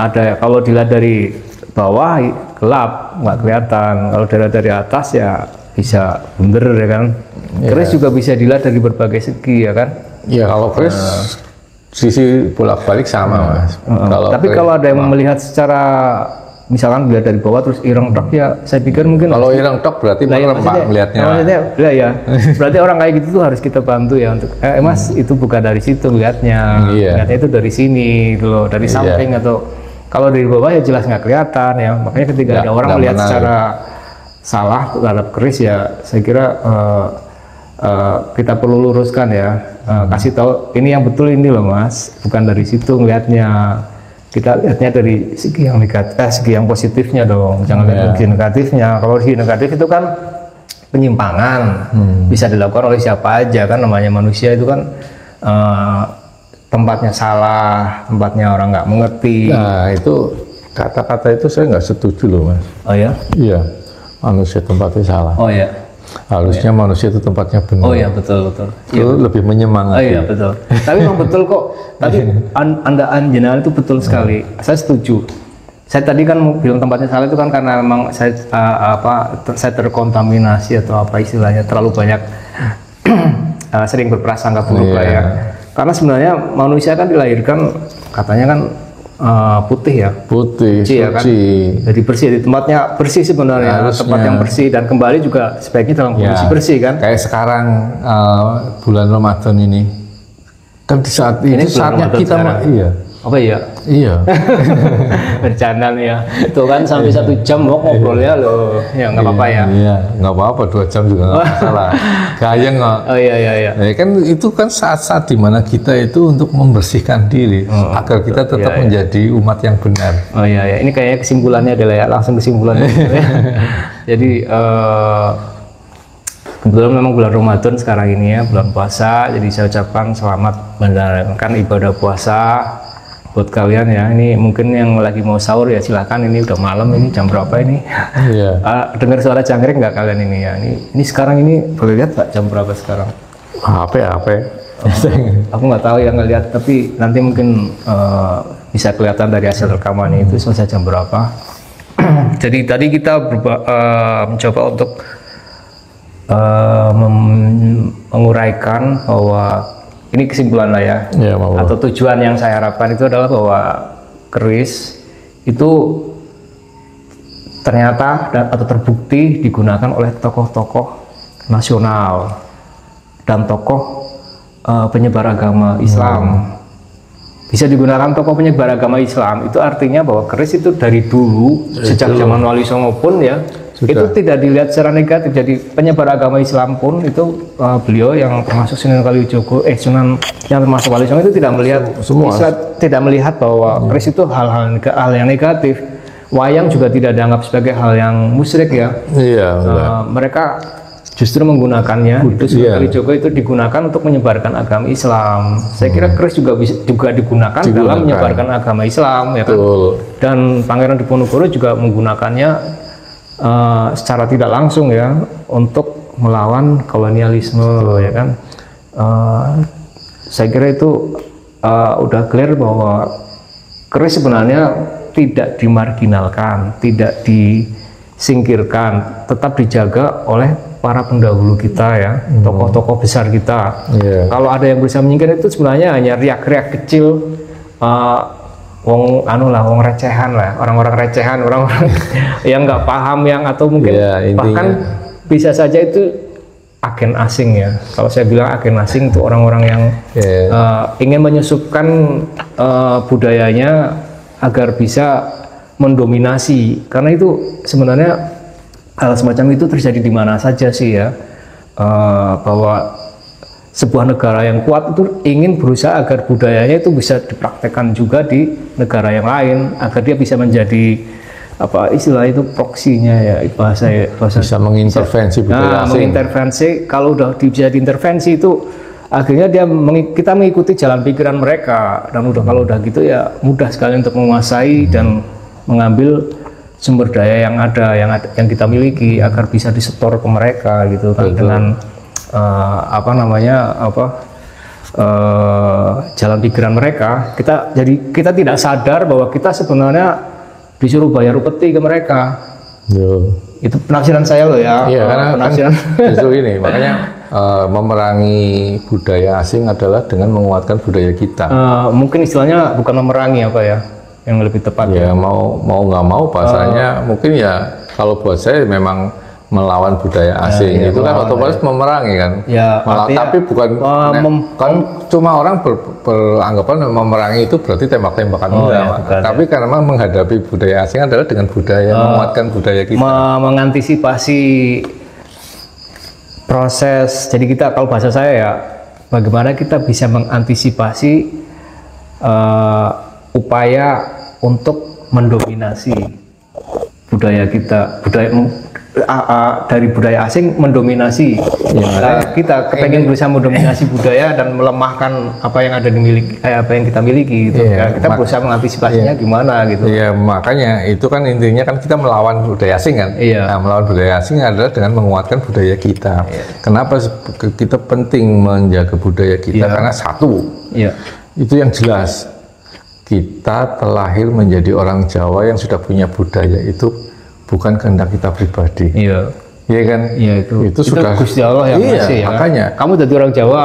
Ada kalau dilihat dari bawah gelap nggak kelihatan, kalau dilihat dari atas ya bisa bunder ya kan. Keris juga bisa dilihat dari berbagai segi ya kan. Iya,
kalau keris sisi bolak-balik sama mas.
Tapi kalau ada yang melihat secara misalkan dilihat dari bawah terus ireng tok ya, saya pikir mungkin
kalau ireng tok berarti merempak melihatnya.
Ya, berarti orang kayak gitu tuh harus kita bantu ya untuk mas itu bukan dari situ lihatnya, lihatnya itu dari sini loh, dari samping atau kalau dari bawah ya jelas nggak kelihatan ya. Makanya ketika ada orang melihat secara salah terhadap keris ya, saya kira kita perlu luruskan ya, kasih tahu ini yang betul ini loh Mas, bukan dari situ ngelihatnya. Kita lihatnya dari segi yang negatif, segi yang positifnya dong, jangan lihat segi negatifnya. Kalau segi negatif itu kan penyimpangan, bisa dilakukan oleh siapa aja kan, namanya manusia itu kan tempatnya salah, tempatnya orang nggak mengerti.
Nah itu kata-kata itu saya nggak setuju loh Mas.
Oh ya?
Iya, manusia tempatnya salah.
Oh ya.
Harusnya manusia itu tempatnya benar.
Oh iya betul.
Itu lebih menyemangati.
Oh iya betul. Tapi memang betul kok. Tapi Anda Anjana itu betul sekali. Saya setuju. Saya tadi kan bilang tempatnya salah itu kan karena memang saya saya terkontaminasi atau apa istilahnya, terlalu banyak sering berprasangka buruk lah ya. Karena sebenarnya manusia kan dilahirkan katanya kan putih ya,
putih,
suci ya kan, jadi bersih, di tempatnya bersih sebenarnya, tempat yang bersih dan kembali juga sebaiknya dalam kondisi bersih kan.
Kayak sekarang bulan Ramadan ini kan di saat ini saatnya kita
apa ya?
Iya.
Bercanda nih ya. Itu kan sampai 1 jam ngobrolnya loh. Ya nggak apa-apa ya.
Iya, nggak apa-apa 2 jam juga nggak masalah. Gayeng kok.
Oh iya.
Ya kan itu kan saat-saat dimana kita itu untuk membersihkan diri agar kita tetap menjadi umat yang benar.
Oh iya. Ini kayaknya kesimpulannya adalah ya, langsung kesimpulannya. Jadi kebetulan memang bulan Ramadan sekarang ini ya, bulan puasa. Jadi saya ucapkan selamat menjalankan ibadah puasa. Buat kalian ya, ini mungkin yang lagi mau sahur ya silahkan, ini udah malam, ini jam berapa ini? Iya. Dengar suara jangkrik nggak kalian ini ya? Ini sekarang ini boleh lihat Pak jam berapa sekarang?
HP.
Aku nggak tahu yang ngeliat, tapi nanti mungkin bisa kelihatan dari hasil rekaman itu selesai jam berapa. Jadi tadi kita mencoba untuk menguraikan bahwa ini kesimpulan lah ya, atau tujuan yang saya harapkan itu adalah bahwa keris itu ternyata atau terbukti digunakan oleh tokoh-tokoh nasional dan tokoh penyebar agama Islam. Bisa digunakan tokoh penyebar agama Islam, itu artinya bahwa keris itu dari dulu, sejak zaman Wali Songo pun ya, itu tidak dilihat secara negatif. Jadi penyebar agama Islam pun itu beliau yang termasuk Sunan Kalijogo, Sunan yang termasuk Wali Songo itu tidak melihat tidak melihat bahwa keris itu hal yang negatif. Wayang juga tidak dianggap sebagai hal yang musyrik ya. Iya. Mereka justru menggunakannya. Itu Sunan Kalijogo itu digunakan untuk menyebarkan agama Islam. Saya kira keris juga digunakan dalam menyebarkan agama Islam ya kan. Dan Pangeran Diponegoro juga menggunakannya secara tidak langsung ya untuk melawan kolonialisme ya kan. Saya kira itu udah clear bahwa keris sebenarnya tidak dimarginalkan, tidak disingkirkan, tetap dijaga oleh para pendahulu kita ya, tokoh-tokoh besar kita. Kalau ada yang bisa menyingkir itu sebenarnya hanya riak-riak kecil, wong recehan lah, orang-orang recehan, orang-orang yang nggak paham yang atau mungkin bahkan bisa saja itu agen asing ya. Kalau saya bilang agen asing itu orang-orang yang ingin menyusupkan budayanya agar bisa mendominasi, karena itu sebenarnya hal semacam itu terjadi di mana saja sih ya, bahwa sebuah negara yang kuat itu ingin berusaha agar budayanya itu bisa dipraktekkan juga di negara yang lain, agar dia bisa menjadi apa istilah itu proksinya ya, bahasa
bisa mengintervensi budaya asing.
Mengintervensi, kalau udah bisa diintervensi itu akhirnya kita mengikuti jalan pikiran mereka, dan kalau udah gitu ya mudah sekali untuk menguasai dan mengambil sumber daya yang ada yang kita miliki agar bisa disetor ke mereka gitu kan. Dengan jalan pikiran mereka, kita tidak sadar bahwa kita sebenarnya disuruh bayar upeti ke mereka. Itu penafsiran saya loh ya.
Iya, karena penafsiran justru ini makanya memerangi budaya asing adalah dengan menguatkan budaya kita.
Mungkin istilahnya bukan memerangi apa ya, yang lebih tepat
ya, mau nggak mau bahasanya mungkin ya, kalau buat saya memang melawan budaya asing itu kan otomatis memerangi kan. Tapi bukan kan cuma orang beranggapan memerangi itu berarti tembak-tembakan tapi karena memang menghadapi budaya asing adalah dengan budaya menguatkan budaya kita,
mengantisipasi proses. Jadi kita, kalau bahasa saya ya, bagaimana kita bisa mengantisipasi upaya untuk mendominasi budaya kita, dari budaya asing mendominasi kita kepengen berusaha mendominasi budaya dan melemahkan apa yang ada apa yang kita miliki gitu. Kita berusaha mengantisipasinya gimana gitu.
Makanya itu kan intinya kan kita melawan budaya asing kan. Nah, melawan budaya asing adalah dengan menguatkan budaya kita. Kenapa kita penting menjaga budaya kita? Karena satu, itu yang jelas, kita terlahir menjadi orang Jawa yang sudah punya budaya, itu bukan kehendak kita pribadi. Iya kan? Iya, itu sudah
Gusti Allah yang ngasih ya.
Makanya
kamu jadi orang Jawa,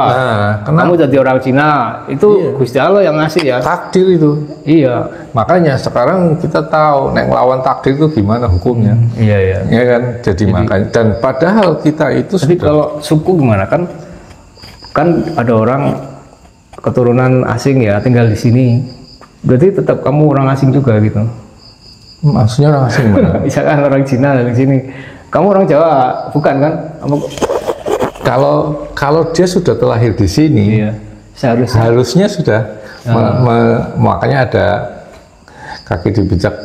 kamu jadi orang Cina, itu Gusti Allah yang ngasih ya.
Takdir itu.
Iya.
Makanya sekarang kita tahu nek lawan takdir itu gimana hukumnya. Iya kan? Jadi makanya, dan padahal kita itu
tapi kalau suku gimana, kan ada orang keturunan asing ya tinggal di sini, berarti tetap kamu orang asing juga gitu.
Maksudnya orang asing mana?
Misalkan orang Cina dari sini, kamu orang Jawa, bukan kan?
Kalau dia sudah terlahir di sini, harusnya sudah. Makanya ada kaki dipijak,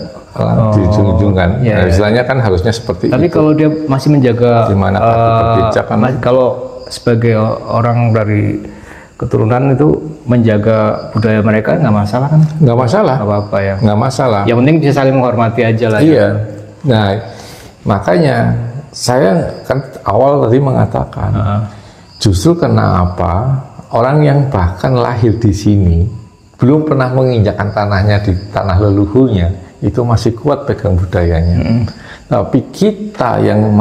dijunjung kan. Istilahnya kan harusnya seperti
tapi itu. Tapi kalau dia masih menjaga,
gimana kaki berpijak kan?
Kalau sebagai orang dari keturunan itu menjaga budaya mereka, nggak masalah kan?
Nggak masalah.
Nggak apa-apa ya.
Nggak masalah.
Yang penting bisa saling menghormati aja lah.
Iya. Nah, makanya saya kan awal tadi mengatakan, justru kenapa orang yang bahkan lahir di sini belum pernah menginjakkan tanahnya di tanah leluhurnya, itu masih kuat pegang budayanya. Tapi kita yang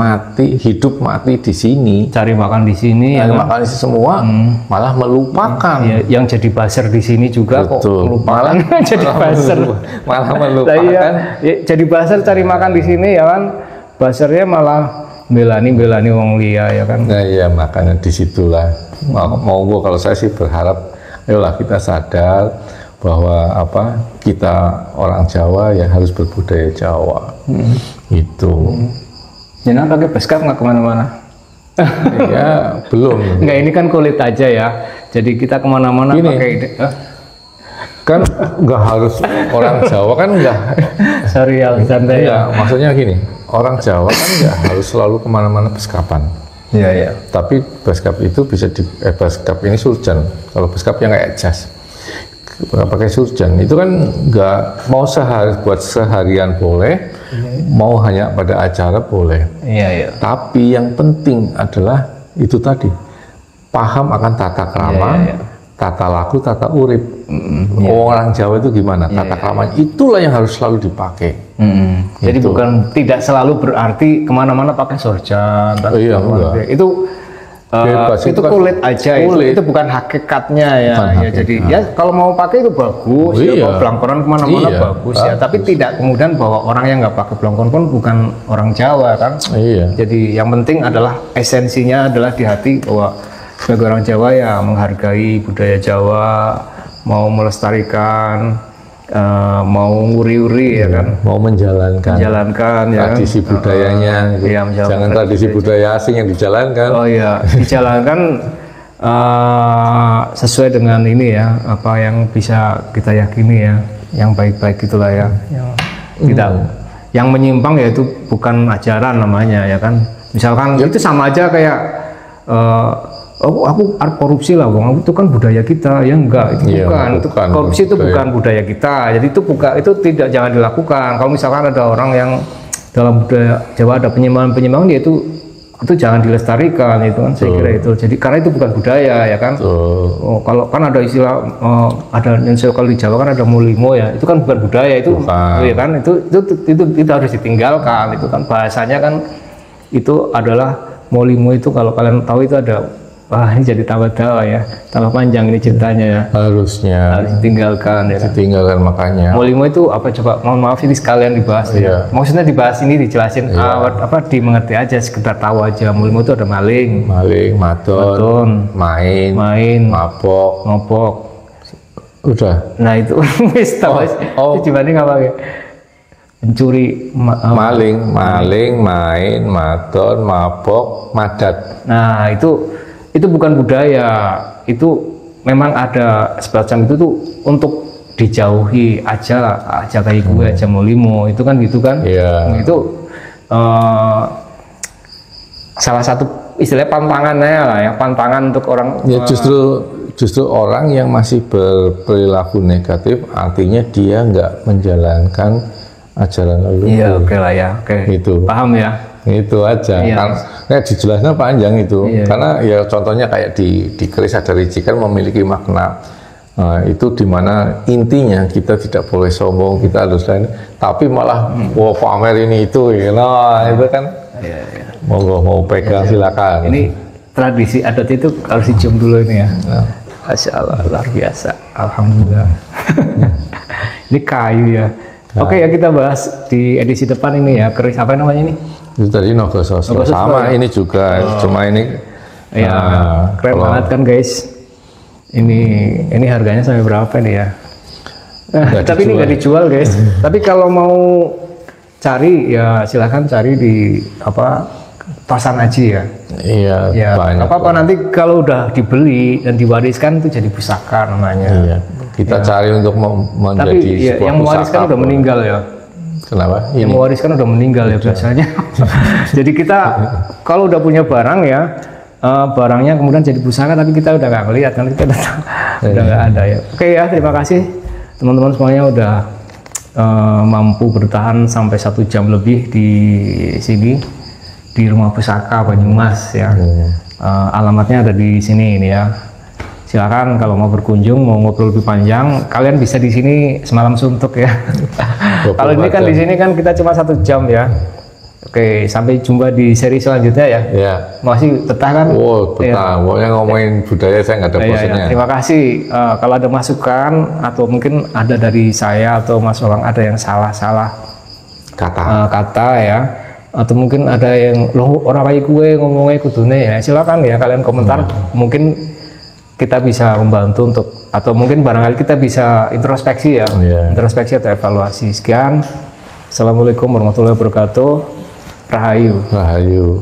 hidup mati di sini,
cari makan di sini,
makan semua, malah melupakan.
Yang jadi buzzer di sini juga kok melupakan. Jadi buzzer,
malah melupakan.
Jadi buzzer cari makan di sini ya kan, buzzernya malah belani wong liya ya kan.
Nah iya, makanya disitulah mau gua, kalau saya sih berharap, ayolah kita sadar bahwa kita orang Jawa ya harus berbudaya Jawa. Itu.
Jangan pakai beskap nggak kemana-mana.
Ya belum.
Enggak, ini kan kulit aja ya. Jadi kita kemana-mana pakai.
Kan nggak harus orang Jawa kan nggak.
Sorry ya, santai ya.
Maksudnya gini, orang Jawa kan nggak harus selalu kemana-mana beskapan.
Iya.
Tapi beskap itu bisa beskap ini surjan. Kalau beskap yang kayak jas, pakai surjan itu kan nggak mau buat seharian boleh, mau hanya pada acara boleh.
Iya.
Tapi yang penting adalah itu tadi, paham akan tata krama, tata laku, tata urip. Orang Jawa itu gimana? Tata krama itulah yang harus selalu dipakai.
Jadi bukan, tidak selalu berarti kemana-mana pakai surjan. Itu itu kan kulit aja, itu bukan hakikatnya ya. Jadi ya kalau mau pakai itu bagus, belangkonan kemana-mana bagus ya. Tapi tidak kemudian bahwa orang yang nggak pakai belangkon pun bukan orang Jawa kan. Jadi yang penting adalah esensinya adalah di hati bahwa sebagai orang Jawa ya menghargai budaya Jawa, mau melestarikan, mau nguri-uri ya kan,
mau menjalankan ya tradisi budayanya, jangan tradisi budaya asing yang dijalankan.
Dijalankan sesuai dengan ini ya, apa yang bisa kita yakini ya, yang baik-baik itulah ya, yang tidak, yang menyimpang ya itu bukan ajaran namanya ya kan. Misalkan itu sama aja kayak aku korupsi lah, bang, itu kan budaya kita ya. Enggak, itu bukan. Korupsi itu bukan budaya kita, jadi itu tidak, jangan dilakukan. Kalau misalkan ada orang yang dalam budaya Jawa ada penyimpangan dia itu jangan dilestarikan, itu kan saya kira itu. Jadi karena itu bukan budaya ya kan. Kalau kan ada istilah ada kalau di Jawa kan ada mulimo ya, itu kan bukan budaya, itu ya kan, itu harus ditinggalkan. Itu kan bahasanya kan itu adalah mulimo, itu kalau kalian tahu itu ada. Wah, ini jadi tambah dawa ya, tambah panjang ini ceritanya ya. Harus ditinggalkan ya.
Ditinggalkan, makanya.
Mulimo itu apa, coba, mohon maaf ini sekalian dibahas ya. Maksudnya dibahas ini dijelasin dimengerti aja, sekedar tahu aja. Mulimo itu ada maling, maton, main, mabok.
Udah.
Nah itu wis tahu. Itu dibanding apa ya? pencuri,
maling, main, madon, mabok, madat.
Nah itu bukan budaya, itu memang ada semacam itu tuh untuk dijauhi aja kayak gue aja molimo itu kan gitu kan. Itu salah satu istilah pantangannya lah ya, pantangan untuk orang.
Ya justru orang yang masih berperilaku negatif artinya dia nggak menjalankan ajaran leluhur.
Iya, oke lah ya, oke.
Itu.
Paham ya?
Itu aja.
Iya.
Kan dijelasnya panjang itu.
Iya.
Karena ya contohnya kayak di keris ada riji kan memiliki makna. Itu dimana intinya kita tidak boleh sombong, kita harus lain. Tapi malah pamer ini itu, nah itu kan.
Iya.
Mau pegang silakan.
Ini tradisi adat itu harus dicium dulu ini ya. Masya Allah, luar biasa. Alhamdulillah. Ini kayu ya. Oke ya, kita bahas di edisi depan ini ya, keris apa namanya ini?
Itu tadi Nogosostro sama ya? Ini juga, cuma ini
ya keren banget kan guys. Ini harganya sampai berapa nih ya? Tapi ini nggak dijual guys. Tapi kalau mau cari ya silahkan cari di Pasan Aji ya.
Iya.
Ya,
banyak.
Apa nanti kalau udah dibeli dan diwariskan itu jadi pusaka namanya.
Iya. Kita cari untuk menjadi
sebuah yang mewariskan udah meninggal ya.
Kenapa?
Yang mewariskan udah meninggal ya biasanya. Jadi kita kalau udah punya barang ya, barangnya kemudian jadi pusaka tapi kita udah nggak ngeliat kan, kita udah nggak ada ya. Oke ya, terima kasih teman-teman semuanya udah mampu bertahan sampai 1 jam lebih di sini di Rumah Pusaka Banyumas ya. Alamatnya ada di sini ini ya. Silakan kalau mau berkunjung, mau ngobrol lebih panjang, kalian bisa di sini semalam suntuk ya. Kalau ini kan di sini kan kita cuma 1 jam ya. Oke, sampai jumpa di seri selanjutnya ya.
Ya.
Masih betah kan?
Oh, betah.
Ya.
Pokoknya ngomongin budaya saya nggak ada bosannya.
Ya. Terima kasih. Kalau ada masukan atau mungkin ada dari saya atau Mas Walang ada yang salah-salah kata ya, atau mungkin ada yang loh orang kayak gue ngomongnya kudune ya, silakan ya kalian komentar. Mungkin kita bisa membantu untuk, atau mungkin barangkali kita bisa introspeksi ya, introspeksi atau evaluasi. Sekian. Assalamualaikum warahmatullahi wabarakatuh. Rahayu.